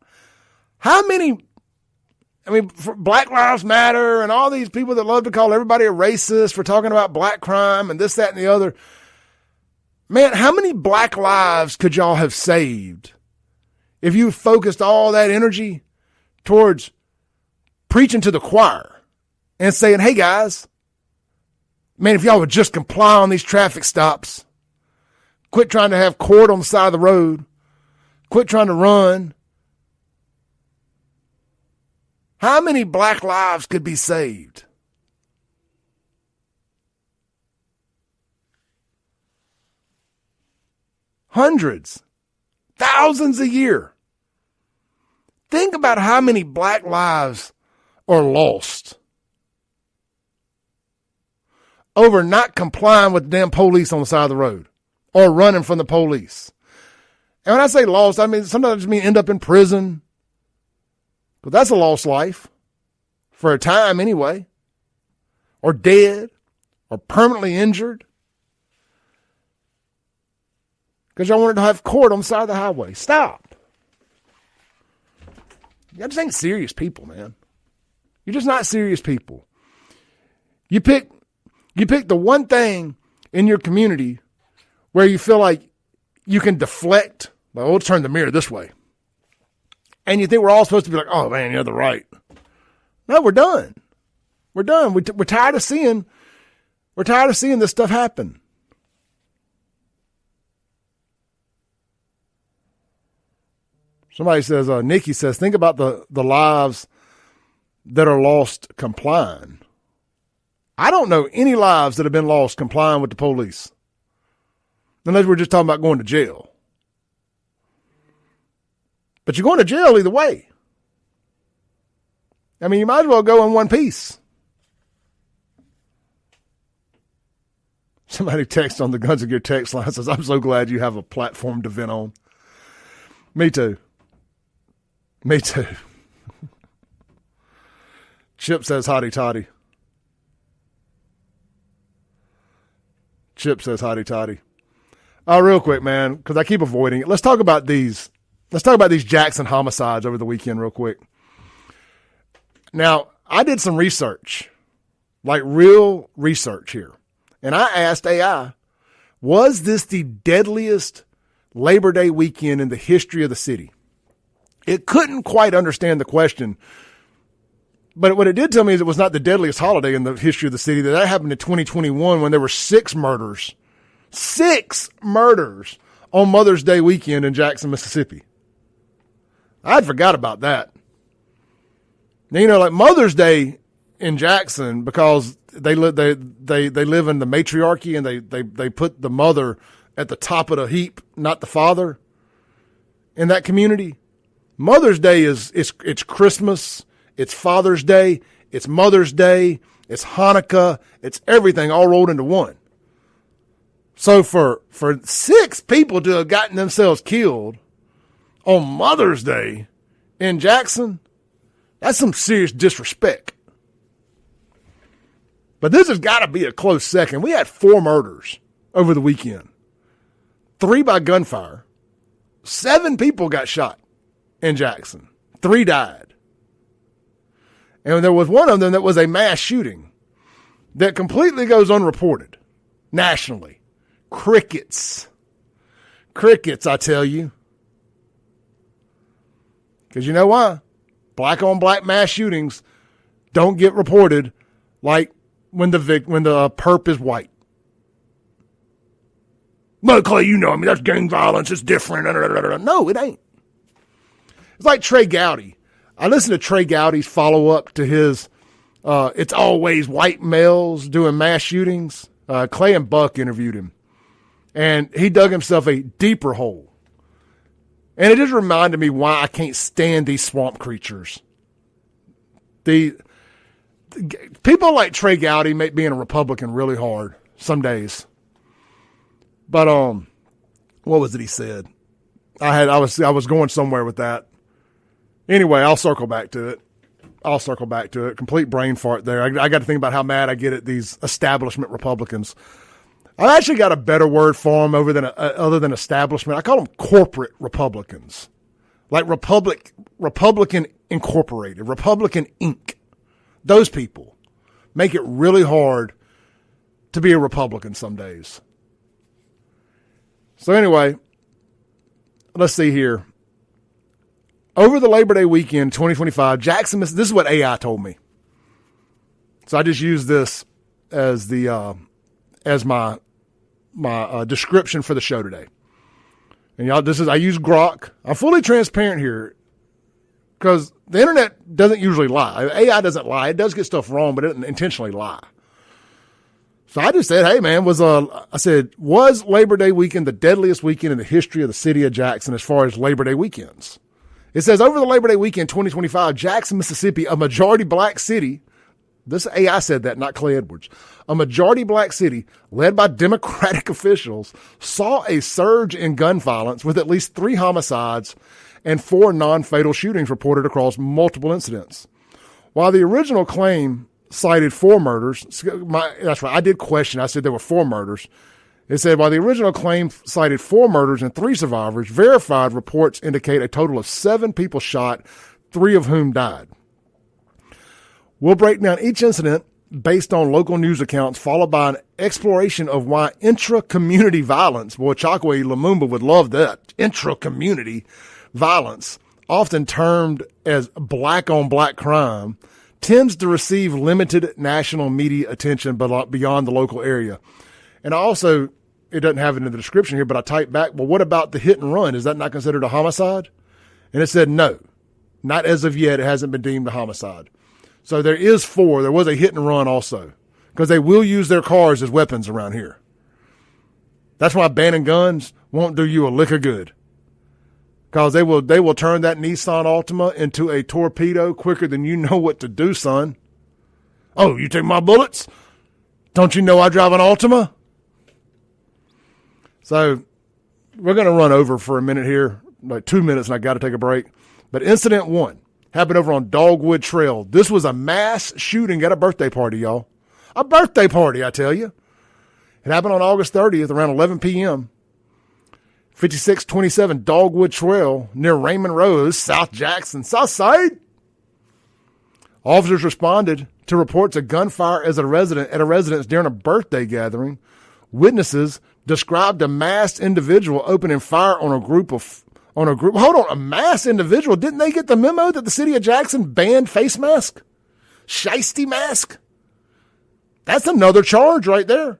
How many, for Black Lives Matter and all these people that love to call everybody a racist for talking about black crime and this, that, and the other. Man, how many black lives could y'all have saved if you focused all that energy towards preaching to the choir and saying, hey guys, man, if y'all would just comply on these traffic stops, quit trying to have court on the side of the road, quit trying to run. How many black lives could be saved? Hundreds, thousands a year. Think about how many black lives are lost over not complying with the damn police on the side of the road or running from the police. And when I say lost, I mean sometimes I just mean end up in prison. But that's a lost life for a time anyway, or dead, or permanently injured. Because y'all wanted to have court on the side of the highway. Stop. Y'all just ain't serious people, man. You're just not serious people. You pick the one thing in your community where you feel like you can deflect. Like, let's turn the mirror this way. And you think we're all supposed to be like, oh man, you're the right. No, we're done. We're done. We're tired of seeing this stuff happen. Somebody says, Nikki says, think about the lives that are lost complying. I don't know any lives that have been lost complying with the police. Unless we're just talking about going to jail. But you're going to jail either way. I mean, you might as well go in one piece. Somebody texts on the Guns of Gear text line says, I'm so glad you have a platform to vent on. Me too. Me too. Chip says hotty toddy. Chip says hotty toddy. Real quick, man, because I keep avoiding it. Let's talk about these Jackson homicides over the weekend real quick. Now, I did some research, like real research here. And I asked AI, was this the deadliest Labor Day weekend in the history of the city? It couldn't quite understand the question. But what it did tell me is it was not the deadliest holiday in the history of the city. That happened in 2021 when there were 6 murders. 6 murders on Mother's Day weekend in Jackson, Mississippi. I'd forgot about that. Now, you know, like Mother's Day in Jackson, because they live in the matriarchy and they put the mother at the top of the heap, not the father in that community. Mother's Day it's Christmas, it's Father's Day, it's Mother's Day, it's Hanukkah, it's everything all rolled into one. So for 6 people to have gotten themselves killed on Mother's Day in Jackson, that's some serious disrespect. But this has got to be a close second. We had 4 murders over the weekend. 3 by gunfire. 7 people got shot in Jackson. 3 died. And there was one of them that was a mass shooting that completely goes unreported nationally. Crickets. Crickets, I tell you. Because you know why? Black on black mass shootings don't get reported like when the perp is white. Well, Clay, you know, I mean, that's gang violence. It's different. No, it ain't. It's like Trey Gowdy. I listened to Trey Gowdy's follow-up to his It's Always White Males Doing Mass Shootings. Clay and Buck interviewed him. And he dug himself a deeper hole. And it just reminded me why I can't stand these swamp creatures. The people like Trey Gowdy make being a Republican really hard some days. But what was it he said? I was going somewhere with that. Anyway, I'll circle back to it. Complete brain fart there. I got to think about how mad I get at these establishment Republicans. I actually got a better word for them other than establishment. I call them corporate Republicans, like Republican Incorporated, Republican Inc. Those people make it really hard to be a Republican some days. So anyway, let's see here. Over the Labor Day weekend, 2025, Jackson, this is what AI told me. So I just use this as my description for the show today. And y'all, I use Grok. I'm fully transparent here because the internet doesn't usually lie. AI doesn't lie. It does get stuff wrong, but it doesn't intentionally lie. So I just said, hey man, was Labor Day weekend the deadliest weekend in the history of the city of Jackson as far as Labor Day weekends? It says over the Labor Day weekend 2025, Jackson, Mississippi, a majority black city. This AI said that, not Clay Edwards. A majority black city led by Democratic officials saw a surge in gun violence with at least 3 homicides and 4 non-fatal shootings reported across multiple incidents. While the original claim cited 4 murders, that's right, I did question. I said there were 4 murders. It said while the original claim cited 4 murders and 3 survivors, verified reports indicate a total of 7 people shot, 3 of whom died. We'll break down each incident based on local news accounts, followed by an exploration of why intra-community violence, boy, Chakwe Lumumba would love that, intra-community violence, often termed as black-on-black crime, tends to receive limited national media attention beyond the local area. And also, it doesn't have it in the description here, but I typed back, well, what about the hit and run? Is that not considered a homicide? And it said no, not as of yet. It hasn't been deemed a homicide. So there is 4. There was a hit and run also because they will use their cars as weapons around here. That's why banning guns won't do you a lick of good because they will turn that Nissan Altima into a torpedo quicker than you know what to do, son. Oh, you take my bullets? Don't you know I drive an Altima? So we're going to run over for a minute here, like 2 minutes, and I got to take a break. But incident 1 happened over on Dogwood Trail. This was a mass shooting at a birthday party, y'all. A birthday party, I tell you. It happened on August 30th around 11 p.m. 5627 Dogwood Trail near Raymond Road, South Jackson, South Side. Officers responded to reports of gunfire at a residence during a birthday gathering. Witnesses described a masked individual opening fire on a group. Hold on, a masked individual? Didn't they get the memo that the city of Jackson banned face mask? Shiesty mask? That's another charge right there.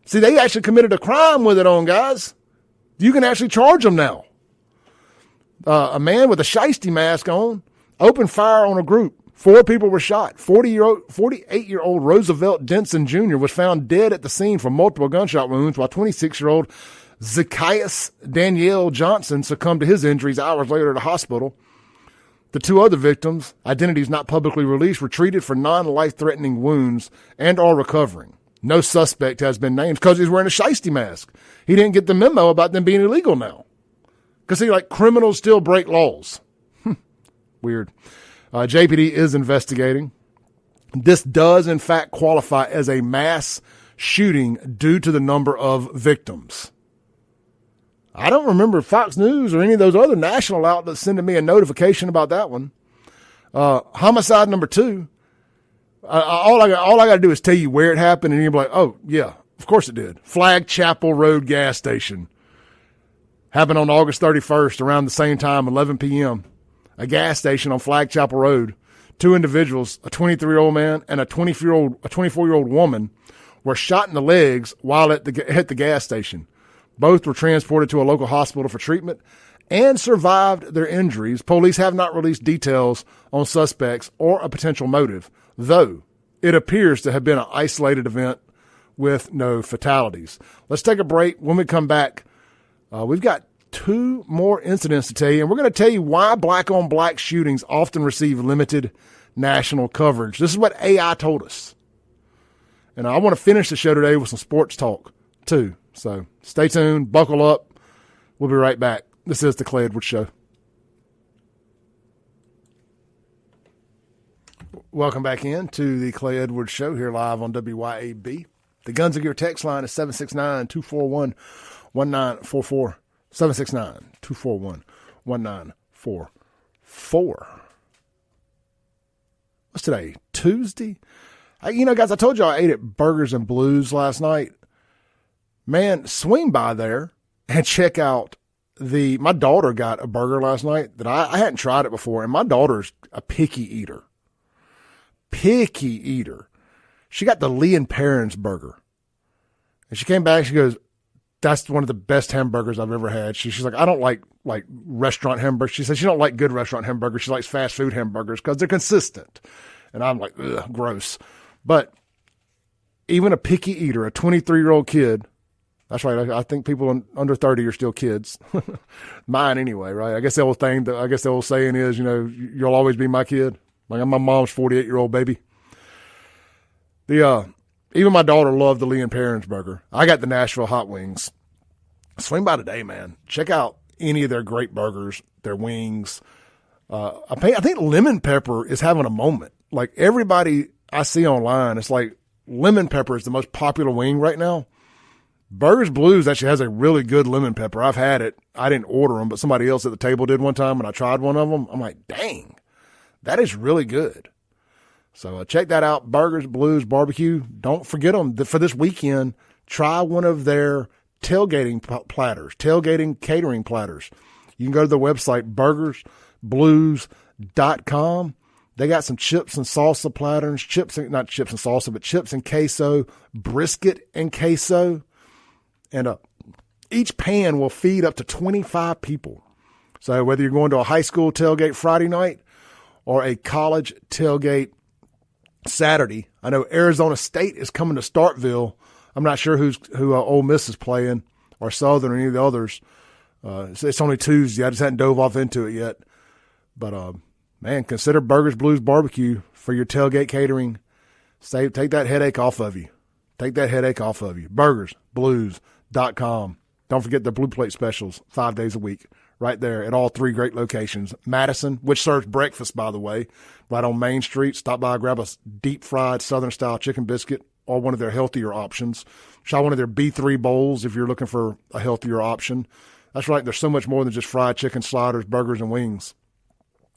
See, they actually committed a crime with it on, guys. You can actually charge them now. A man with a shiesty mask on opened fire on a group. 4 people were shot. 48-year-old Roosevelt Denson Jr. was found dead at the scene from multiple gunshot wounds, while 26-year-old Zacchaeus Danielle Johnson succumbed to his injuries hours later at a hospital. The two other victims, identities not publicly released, were treated for non-life-threatening wounds and are recovering. No suspect has been named because he's wearing a shiesty mask. He didn't get the memo about them being illegal now. Because, see, like, criminals still break laws. Weird. JPD is investigating. This does, in fact, qualify as a mass shooting due to the number of victims. I don't remember Fox News or any of those other national outlets sending me a notification about that one. Homicide number 2. All I got to do is tell you where it happened, and you'll be like, oh, yeah, of course it did. Flag Chapel Road gas station. Happened on August 31st around the same time, 11 p.m. A gas station on Flag Chapel Road. 2 individuals, a 23-year-old man and a 24-year-old woman, were shot in the legs while at the gas station. Both were transported to a local hospital for treatment and survived their injuries. Police have not released details on suspects or a potential motive, though it appears to have been an isolated event with no fatalities. Let's take a break. When we come back, we've got 2 more incidents to tell you, and we're going to tell you why black-on-black shootings often receive limited national coverage. This is what AI told us. And I want to finish the show today with some sports talk, too. So stay tuned, buckle up. We'll be right back. This is the Clay Edwards Show. Welcome back in to the Clay Edwards Show here live on WYAB. The Guns of Gear text line is 769-241-1944. 769-241-1944. What's today? Tuesday? Guys, I told you I ate at Burgers and Blues last night. Man, swing by there and check out my daughter got a burger last night that I hadn't tried it before, and my daughter's a picky eater. She got the Lee and Perrins burger. And she came back, she goes, that's one of the best hamburgers I've ever had. She's like, I don't like restaurant hamburgers. She said she don't like good restaurant hamburgers. She likes fast food hamburgers because they're consistent. And I'm like, ugh, gross. But even a picky eater, a 23-year-old kid, that's right. I think people under 30 are still kids. Mine anyway, right? I guess the old saying is, you'll always be my kid. Like I'm my mom's 48-year-old baby. Even my daughter loved the Lee and Perrins burger. I got the Nashville hot wings. Swing by today, man. Check out any of their great burgers, their wings. I think lemon pepper is having a moment. Like everybody I see online, it's like lemon pepper is the most popular wing right now. Burgers Blues actually has a really good lemon pepper. I've had it. I didn't order them, but somebody else at the table did one time, and I tried one of them. I'm like, dang, that is really good. So check that out, Burgers Blues Barbecue. Don't forget them. For this weekend, try one of their tailgating platters, tailgating catering platters. You can go to the website, burgersblues.com. They got some chips and salsa platters, not chips and salsa, but chips and queso, brisket and queso. And each pan will feed up to 25 people. So whether you're going to a high school tailgate Friday night or a college tailgate Saturday, I know Arizona State is coming to Starkville. I'm not sure who Ole Miss is playing or Southern or any of the others. It's only Tuesday. I just hadn't dove off into it yet. But, man, consider Burgers Blues Barbecue for your tailgate catering. Take that headache off of you. BurgersBlues.com. Don't forget the Blue Plate specials 5 days a week right there at all 3 great locations. Madison, which serves breakfast, by the way, right on Main Street. Stop by, grab a deep-fried Southern-style chicken biscuit or one of their healthier options. Try one of their B3 bowls if you're looking for a healthier option. That's right. There's so much more than just fried chicken, sliders, burgers, and wings.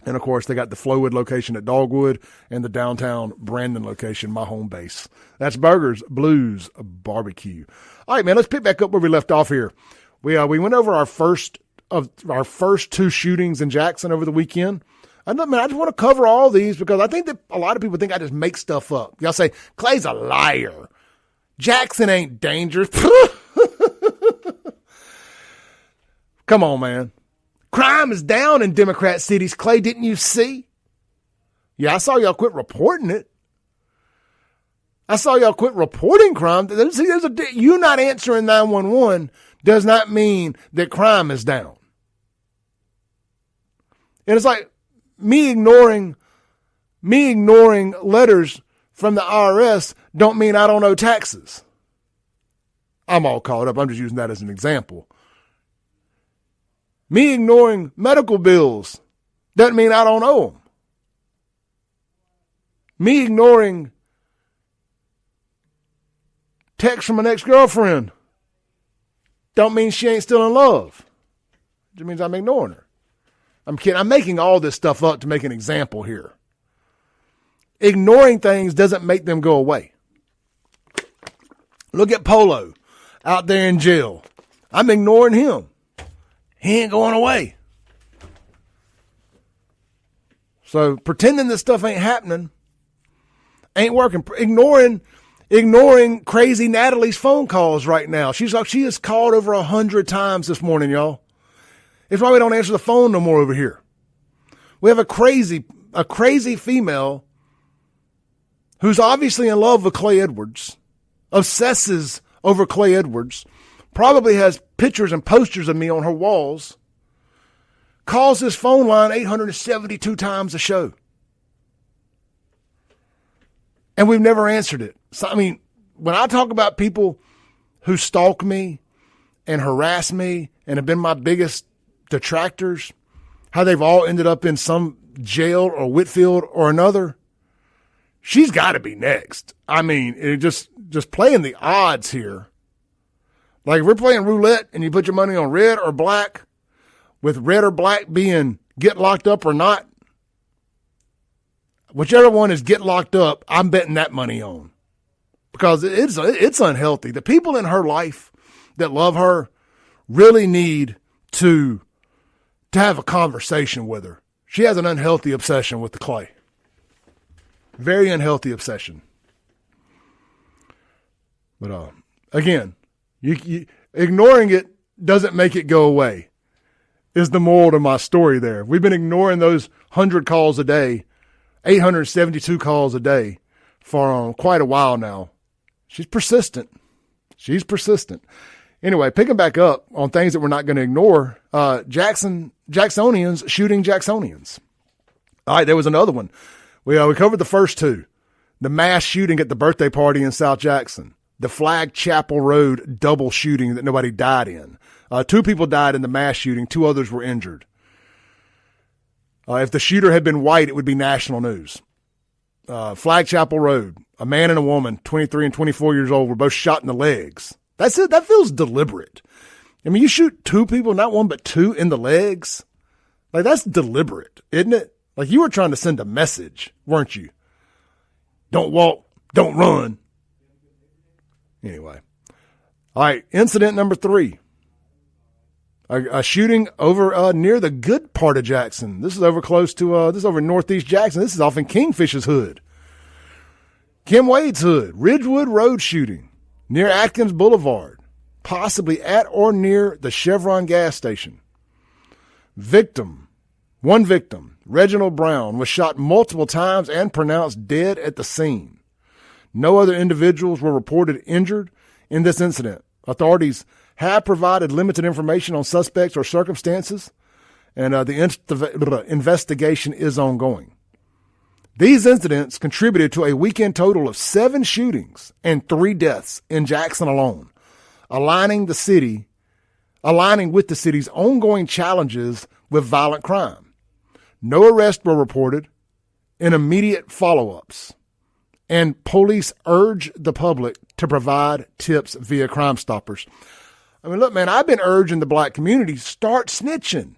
And, of course, they got the Flowwood location at Dogwood and the downtown Brandon location, my home base. That's Burgers Blues Barbecue. All right, man, let's pick back up where we left off here. We went over our first 2 shootings in Jackson over the weekend. I just want to cover all these because I think that a lot of people think I just make stuff up. Y'all say, Clay's a liar. Jackson ain't dangerous. Come on, man. Crime is down in Democrat cities. Clay, didn't you see? Yeah, I saw y'all quit reporting it. I saw y'all quit reporting crime. See, you not answering 911 does not mean that crime is down. And it's like me ignoring letters from the IRS don't mean I don't owe taxes. I'm all caught up. I'm just using that as an example. Me ignoring medical bills doesn't mean I don't owe them. Me ignoring text from an ex-girlfriend don't mean she ain't still in love. It just means I'm ignoring her. I'm kidding. I'm making all this stuff up to make an example here. Ignoring things doesn't make them go away. Look at Polo out there in jail. I'm ignoring him. He ain't going away. So pretending this stuff ain't happening ain't working. Ignoring crazy Natalie's phone calls right now. She has called over 100 times this morning, y'all. It's why we don't answer the phone no more over here. We have a crazy female who's obviously in love with Clay Edwards, obsesses over Clay Edwards, probably has pictures and posters of me on her walls, calls this phone line 872 times a show. And we've never answered it. So, I mean, when I talk about people who stalk me and harass me and have been my biggest detractors, how they've all ended up in some jail or Whitfield or another, she's got to be next. I mean, it just playing the odds here. Like if we're playing roulette and you put your money on red or black, with red or black being get locked up or not, whichever one is get locked up, I'm betting that money on. Because it's unhealthy. The people in her life that love her really need to have a conversation with her. She has an unhealthy obsession with the Clay. Very unhealthy obsession. But again, you ignoring it doesn't make it go away, is the moral to my story there. We've been ignoring those 100 calls a day, 872 calls a day for quite a while now. She's persistent. Anyway, picking back up on things that we're not going to ignore, Jacksonians shooting Jacksonians. All right, there was another one. We covered the first two. The mass shooting at the birthday party in South Jackson. The Flag Chapel Road double shooting that nobody died in. 2 people died in the mass shooting. 2 others were injured. If the shooter had been white, it would be national news. Flag Chapel Road. A man and a woman, 23 and 24 years old, were both shot in the legs. That's it. That feels deliberate. I mean, you shoot 2 people, not 1, but 2 in the legs. Like, that's deliberate, isn't it? Like, you were trying to send a message, weren't you? Don't walk, don't run. Anyway. All right, incident number 3. A shooting over near the good part of Jackson. This is over close to, this is over northeast Jackson. This is off in Kingfish's hood. Kim Wade's hood. Ridgewood Road shooting near Atkins Boulevard, possibly at or near the Chevron gas station. One victim, Reginald Brown, was shot multiple times and pronounced dead at the scene. No other individuals were reported injured in this incident. Authorities have provided limited information on suspects or circumstances, and the investigation is ongoing. These incidents contributed to a weekend total of 7 shootings and 3 deaths in Jackson alone, aligning with the city's ongoing challenges with violent crime. No arrests were reported in immediate follow-ups, and police urge the public to provide tips via Crime Stoppers. I mean, look, man, I've been urging the black community, start snitching.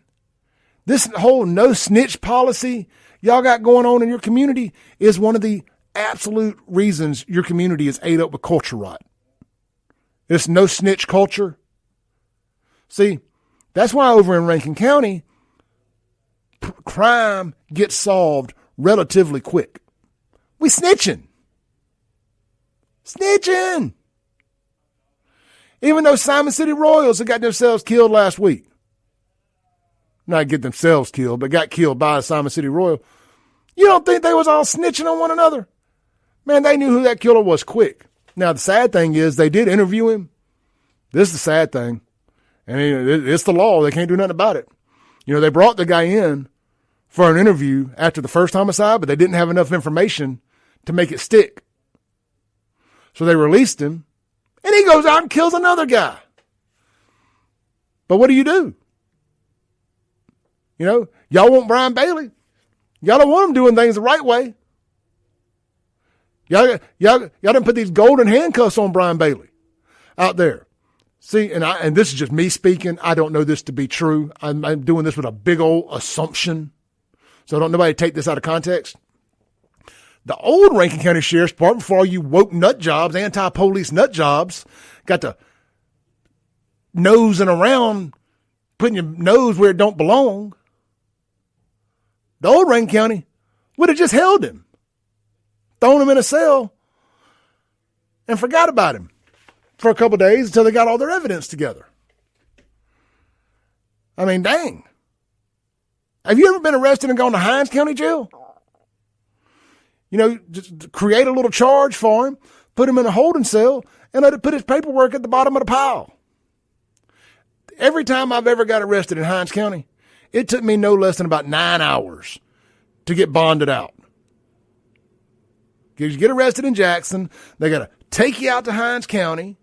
This whole no snitch policy y'all got going on in your community is one of the absolute reasons your community is ate up with culture rot. This no snitch culture. See, that's why over in Rankin County, crime gets solved relatively quick. We snitching. Even those Simon City Royals that got themselves killed last week. Not get themselves killed, but got killed by a Simon City Royal. You don't think they was all snitching on one another? Man, they knew who that killer was quick. Now, the sad thing is they did interview him. This is the sad thing. And it's the law. They can't do nothing about it. You know, they brought the guy in for an interview after the first homicide, but they didn't have enough information to make it stick. So they released him, and he goes out and kills another guy. But what do? You know, y'all want Brian Bailey. Y'all don't want him doing things the right way. Y'all didn't put these golden handcuffs on Brian Bailey out there. See, and this is just me speaking. I don't know this to be true. I'm doing this with a big old assumption. So I don't nobody take this out of context. The old Rankin County Sheriff's Department, for all you woke nut jobs, anti-police nut jobs, got to nosing around, putting your nose where it don't belong. The old Rankin County would have just held him, thrown him in a cell, and forgot about him for a couple of days until they got all their evidence together. I mean, dang. Have you ever been arrested and gone to Hinds County Jail? You know, just create a little charge for him, put him in a holding cell, and let it put his paperwork at the bottom of the pile. Every time I've ever got arrested in Hinds County, it took me no less than about 9 hours to get bonded out. You get arrested in Jackson, they got to take you out to Hinds County,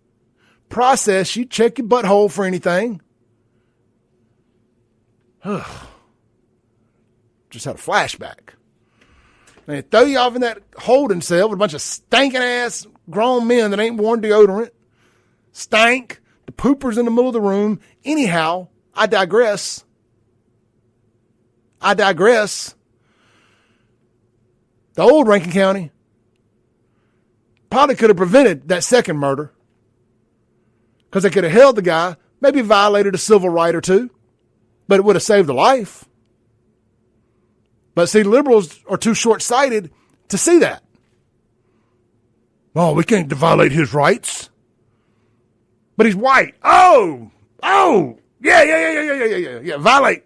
process you, check your butthole for anything. Just had a flashback. They throw you off in that holding cell with a bunch of stinking ass grown men that ain't worn deodorant. Stank. The poopers in the middle of the room. Anyhow, I digress. The old Rankin County probably could have prevented that second murder because they could have held the guy, maybe violated a civil right or two, but it would have saved a life. But see, liberals are too short-sighted to see that. Oh, we can't violate his rights. But he's white. Oh, yeah. Violate.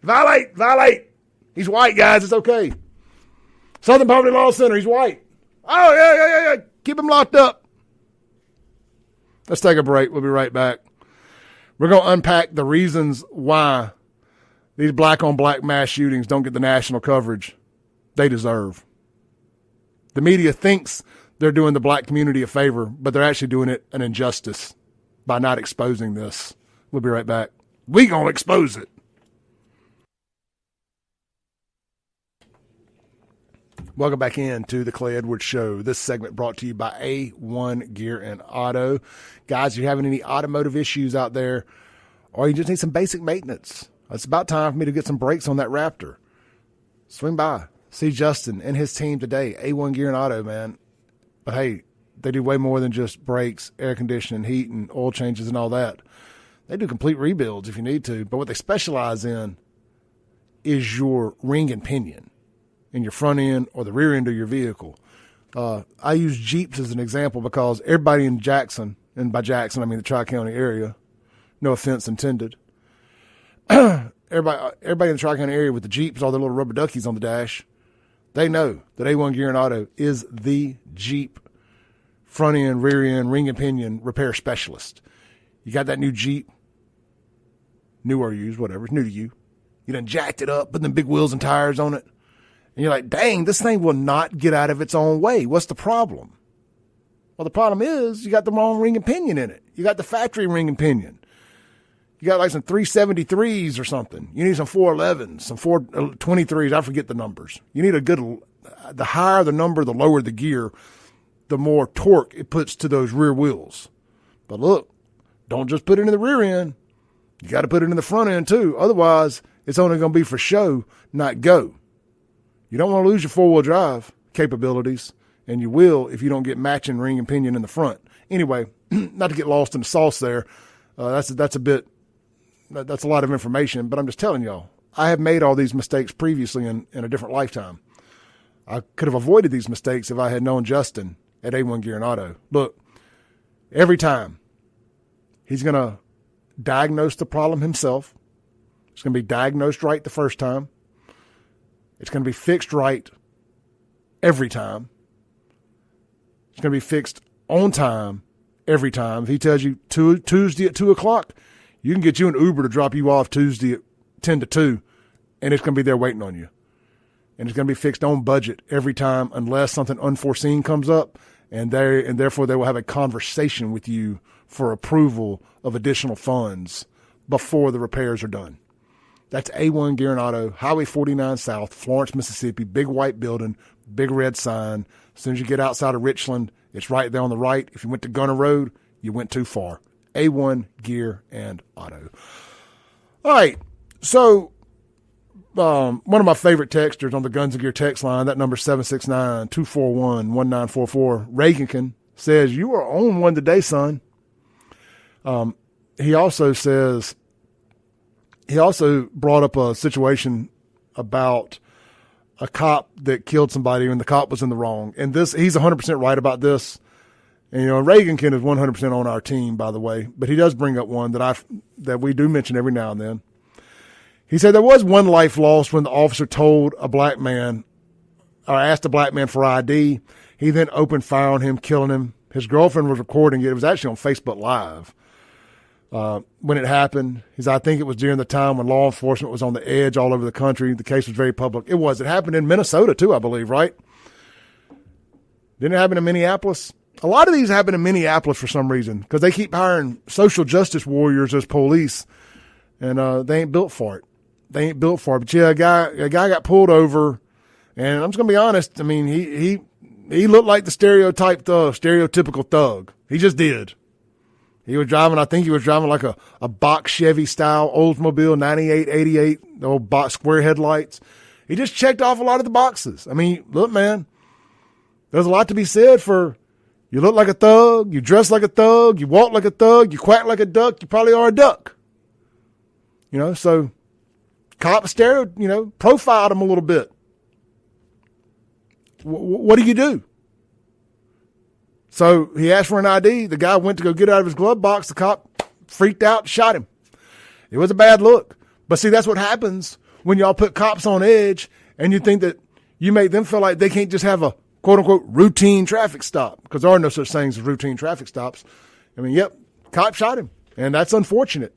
He's white, guys. It's okay. Southern Poverty Law Center, he's white. Oh, yeah. Keep him locked up. Let's take a break. We'll be right back. We're going to unpack the reasons why these black-on-black mass shootings don't get the national coverage they deserve. The media thinks they're doing the black community a favor, but they're actually doing it an injustice by not exposing this. We'll be right back. We gonna expose it. Welcome back into the Clay Edwards Show. This segment brought to you by A1 Gear and Auto. Guys, if you're having any automotive issues out there, or you just need some basic maintenance, it's about time for me to get some brakes on that Raptor. Swing by. See Justin and his team today. A1 Gear and Auto, man. But hey, they do way more than just brakes, air conditioning, heat, and oil changes and all that. They do complete rebuilds if you need to. But what they specialize in is your ring and pinion in your front end or the rear end of your vehicle. I use Jeeps as an example because everybody in Jackson, and by Jackson I mean the Tri-County area, no offense intended, everybody in the Tri-County area with the Jeeps, all their little rubber duckies on the dash, they know that A1 Gear and Auto is the Jeep front end, rear end, ring and pinion repair specialist. You got that new Jeep, new or used, whatever, it's new to you. You done jacked it up, put them big wheels and tires on it. And you're like, dang, this thing will not get out of its own way. What's the problem? Well, the problem is you got the wrong ring and pinion in it. You got the factory ring and pinion. You got like some 373s or something. You need some 411s, some 423s. I forget the numbers. You need a good, the higher the number, the lower the gear, the more torque it puts to those rear wheels. But look, don't just put it in the rear end. You got to put it in the front end too. Otherwise, it's only going to be for show, not go. You don't want to lose your four-wheel drive capabilities, and you will if you don't get matching ring and pinion in the front. Anyway, not to get lost in the sauce there. That's a lot of information, but I'm just telling y'all, I have made all these mistakes previously in a different lifetime. I could have avoided these mistakes if I had known Justin at A1 Gear and Auto. Look, every time he's going to diagnose the problem himself. It's going to be diagnosed right the first time. It's going to be fixed right every time. It's going to be fixed on time every time. If he tells you Tuesday at 2 o'clock, You can get you an Uber to drop you off Tuesday at 10 to 2, and it's going to be there waiting on you. And it's going to be fixed on budget every time unless something unforeseen comes up, and therefore they will have a conversation with you for approval of additional funds before the repairs are done. That's A1 Gear and Auto, Highway 49 South, Florence, Mississippi, big white building, big red sign. As soon as you get outside of Richland, it's right there on the right. If you went to Gunner Road, you went too far. A1 Gear and Auto. All right, so one of my favorite texters on the Guns and Gear text line, that number 769-241-1944, Reagankin, says, "You are on one today, son." He also brought up a situation about a cop that killed somebody and the cop was in the wrong. And he's 100% right about this. And, Reagankin is 100% on our team, by the way, but he does bring up one that we do mention every now and then. He said there was one life lost when the officer told a black man, or asked a black man for ID. He then opened fire on him, killing him. His girlfriend was recording it. It was actually on Facebook Live when it happened. He said, "I think it was during the time when law enforcement was on the edge all over the country. The case was very public." It was. It happened in Minnesota too, I believe, right? Didn't it happen in Minneapolis? A lot of these happen in Minneapolis for some reason because they keep hiring social justice warriors as police, and they ain't built for it. But yeah, a guy got pulled over, and I'm just gonna be honest. I mean, he looked like the stereotypical thug. He just did. He was driving, I think he was driving like a box Chevy style Oldsmobile 98, 88, the old box square headlights. He just checked off a lot of the boxes. I mean, look, man, there's a lot to be said for you look like a thug, you dress like a thug, you walk like a thug, you quack like a duck, you probably are a duck. So cop profiled him a little bit. What do you do? So he asked for an ID. The guy went to go get it out of his glove box. The cop freaked out and shot him. It was a bad look. But see, that's what happens when y'all put cops on edge and you think that you make them feel like they can't just have a quote-unquote routine traffic stop, because there are no such things as routine traffic stops. I mean, yep, cop shot him, and that's unfortunate.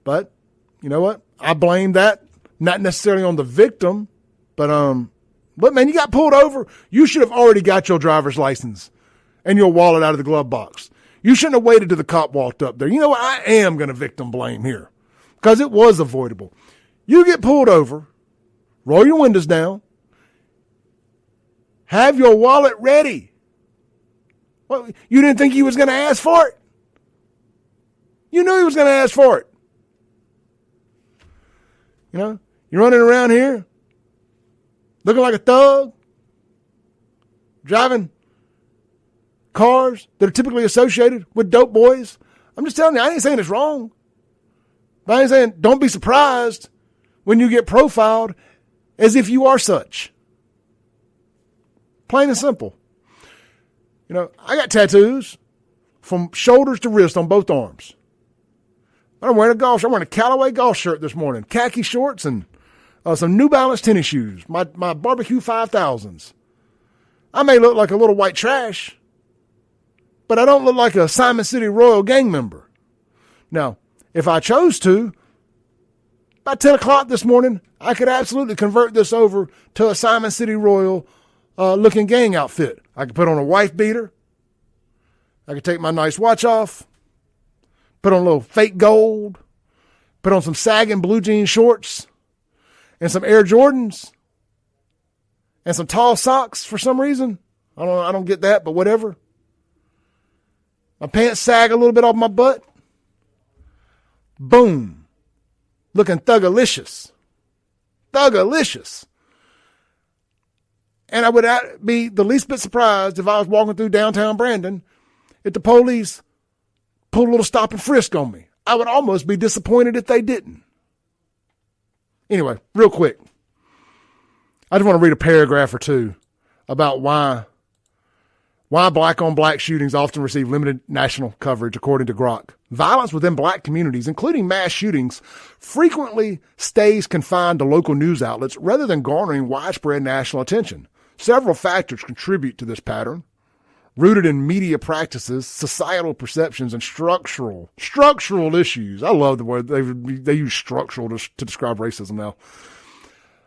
But you know what? I blame that not necessarily on the victim, but man, you got pulled over. You should have already got your driver's license and your wallet out of the glove box. You shouldn't have waited till the cop walked up there. You know what? I am going to victim blame here because it was avoidable. You get pulled over, roll your windows down, have your wallet ready. Well, you didn't think he was going to ask for it? You knew he was going to ask for it. You're running around here looking like a thug, driving cars that are typically associated with dope boys. I'm just telling you, I ain't saying it's wrong. But I ain't saying don't be surprised when you get profiled as if you are such. Plain and simple. I got tattoos from shoulders to wrist on both arms. I'm wearing I'm wearing a Callaway golf shirt this morning, khaki shorts, and some New Balance tennis shoes, my barbecue 5000s. I may look like a little white trash, but I don't look like a Simon City Royal gang member. Now, if I chose to, by 10 o'clock this morning, I could absolutely convert this over to a Simon City Royal looking gang outfit. I could put on a wife beater. I could take my nice watch off, put on a little fake gold, put on some sagging blue jean shorts and some Air Jordans and some tall socks for some reason. I don't get that, but whatever. My pants sag a little bit off my butt. Boom. Looking thugalicious. Thugalicious. And I would be the least bit surprised if I was walking through downtown Brandon if the police pulled a little stop and frisk on me. I would almost be disappointed if they didn't. Anyway, real quick. I just want to read a paragraph or two about why black-on-black shootings often receive limited national coverage, according to Grok. Violence within black communities, including mass shootings, frequently stays confined to local news outlets rather than garnering widespread national attention. Several factors contribute to this pattern. rooted in media practices, societal perceptions, and structural issues. I love the word they use structural to describe racism now.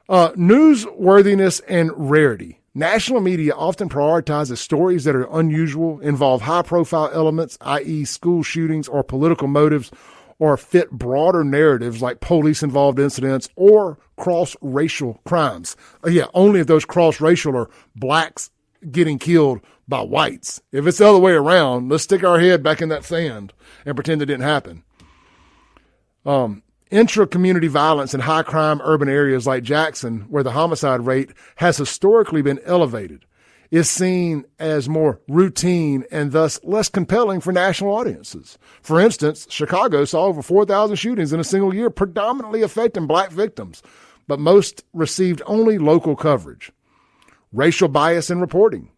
Newsworthiness and rarity. National media often prioritizes stories that are unusual, involve high-profile elements, i.e. school shootings or political motives, or fit broader narratives like police-involved incidents or cross-racial crimes. Only if those cross-racial are blacks getting killed by whites. If it's the other way around, let's stick our head back in that sand and pretend it didn't happen. Intra-community violence in high-crime urban areas like Jackson, where the homicide rate has historically been elevated, is seen as more routine and thus less compelling for national audiences. For instance, Chicago saw over 4,000 shootings in a single year, predominantly affecting black victims, but most received only local coverage. Racial bias in reporting.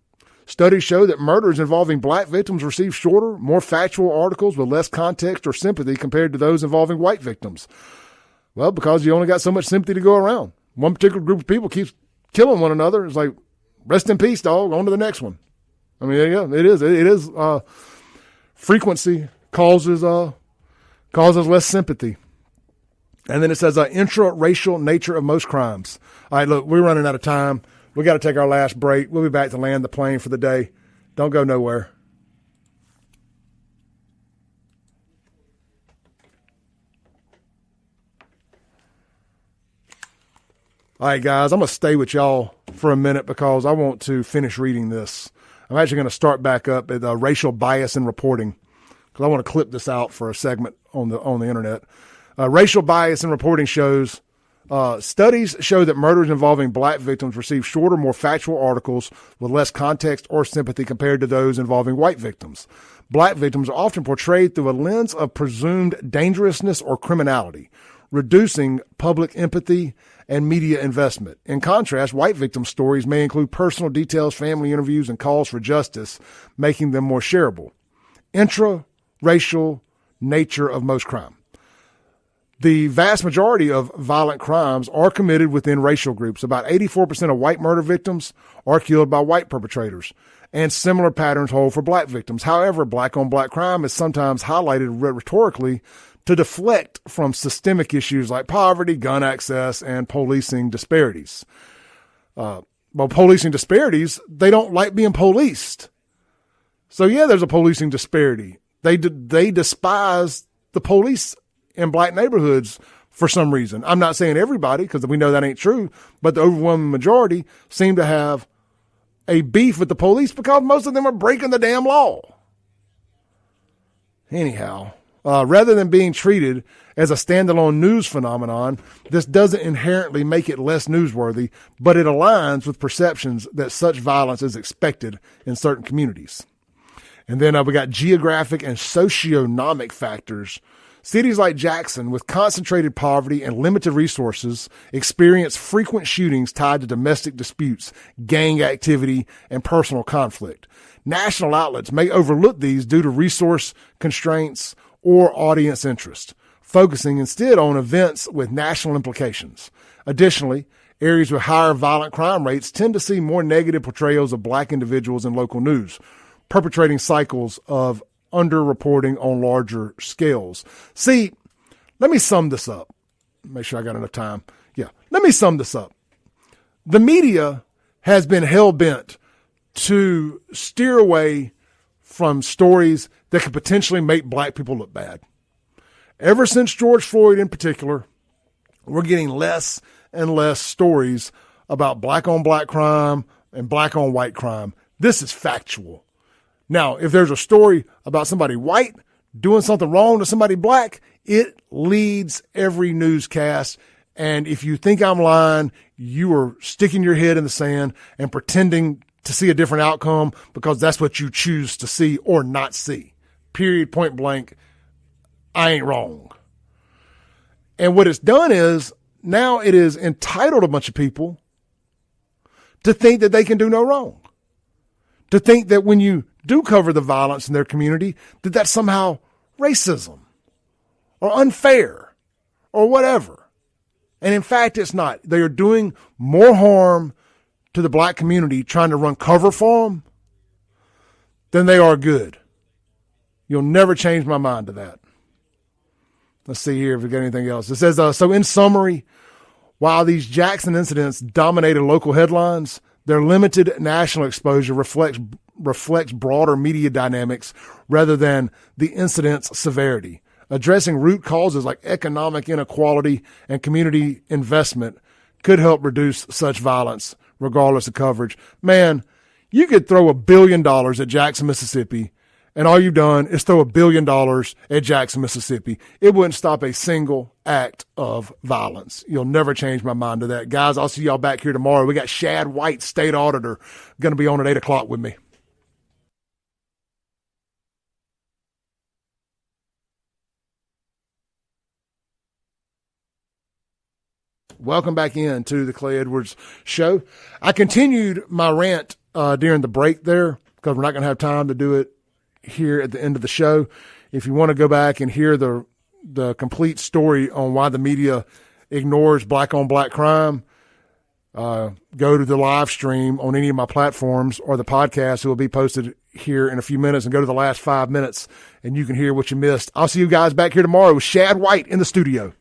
Studies show that murders involving black victims receive shorter, more factual articles with less context or sympathy compared to those involving white victims. Well, because you only got so much sympathy to go around. One particular group of people keeps killing one another. It's like, rest in peace, dog. On to the next one. I mean, yeah, it is. Frequency causes less sympathy. And then it says intra-racial nature of most crimes. All right, look, we're running out of time. We got to take our last break. We'll be back to land the plane for the day. Don't go nowhere. All right, guys, I'm going to stay with y'all for a minute because I want to finish reading this. I'm actually going to start back up at racial bias in reporting because I want to clip this out for a segment on the internet. Racial bias in reporting shows studies show that murders involving black victims receive shorter, more factual articles with less context or sympathy compared to those involving white victims. Black victims are often portrayed through a lens of presumed dangerousness or criminality, reducing public empathy and media investment. In contrast, white victim stories may include personal details, family interviews, and calls for justice, making them more shareable. Intra-racial nature of most crime. The vast majority of violent crimes are committed within racial groups. About 84% of white murder victims are killed by white perpetrators, and similar patterns hold for black victims. However, black-on-black crime is sometimes highlighted rhetorically to deflect from systemic issues like poverty, gun access, and policing disparities. Policing disparities, they don't like being policed. So yeah, there's a policing disparity. They despise the police in black neighborhoods for some reason. I'm not saying everybody, because we know that ain't true, but the overwhelming majority seem to have a beef with the police because most of them are breaking the damn law. Anyhow, rather than being treated as a standalone news phenomenon, this doesn't inherently make it less newsworthy, but it aligns with perceptions that such violence is expected in certain communities. And then we got geographic and socioeconomic factors. Cities like Jackson, with concentrated poverty and limited resources, experience frequent shootings tied to domestic disputes, gang activity, and personal conflict. National outlets may overlook these due to resource constraints or audience interest, focusing instead on events with national implications. Additionally, areas with higher violent crime rates tend to see more negative portrayals of black individuals in local news, perpetrating cycles of underreporting on larger scales. See, let me sum this up. Make sure I got enough time. Yeah, let me sum this up. The media has been hell-bent to steer away from stories that could potentially make black people look bad. Ever since George Floyd in particular, we're getting less and less stories about black-on-black crime and black-on-white crime. This is factual. Now, if there's a story about somebody white doing something wrong to somebody black, it leads every newscast. And if you think I'm lying, you are sticking your head in the sand and pretending to see a different outcome because that's what you choose to see or not see. Period, point blank. I ain't wrong. And what it's done is now it is entitled a bunch of people to think that they can do no wrong. To think that when you do cover the violence in their community, that that's somehow racism or unfair or whatever. And in fact, it's not. They are doing more harm to the black community trying to run cover for them than they are good. You'll never change my mind to that. Let's see here if we got anything else. It says, so in summary, while these Jackson incidents dominated local headlines, their limited national exposure reflects broader media dynamics rather than the incident's severity. Addressing root causes like economic inequality and community investment could help reduce such violence, regardless of coverage. Man, you could throw $1 billion at Jackson, Mississippi, and all you've done is throw $1 billion at Jackson, Mississippi. It wouldn't stop a single act of violence. You'll never change my mind to that. Guys, I'll see y'all back here tomorrow. We got Shad White, state auditor, going to be on at 8 o'clock with me. Welcome back into the Clay Edwards Show. I continued my rant during the break there because we're not going to have time to do it here at the end of the show. If you want to go back and hear the complete story on why the media ignores black on black crime, go to the live stream on any of my platforms or the podcast. It will be posted here in a few minutes, and go to the last 5 minutes and you can hear what you missed. I'll see you guys back here tomorrow with Shad White in the studio.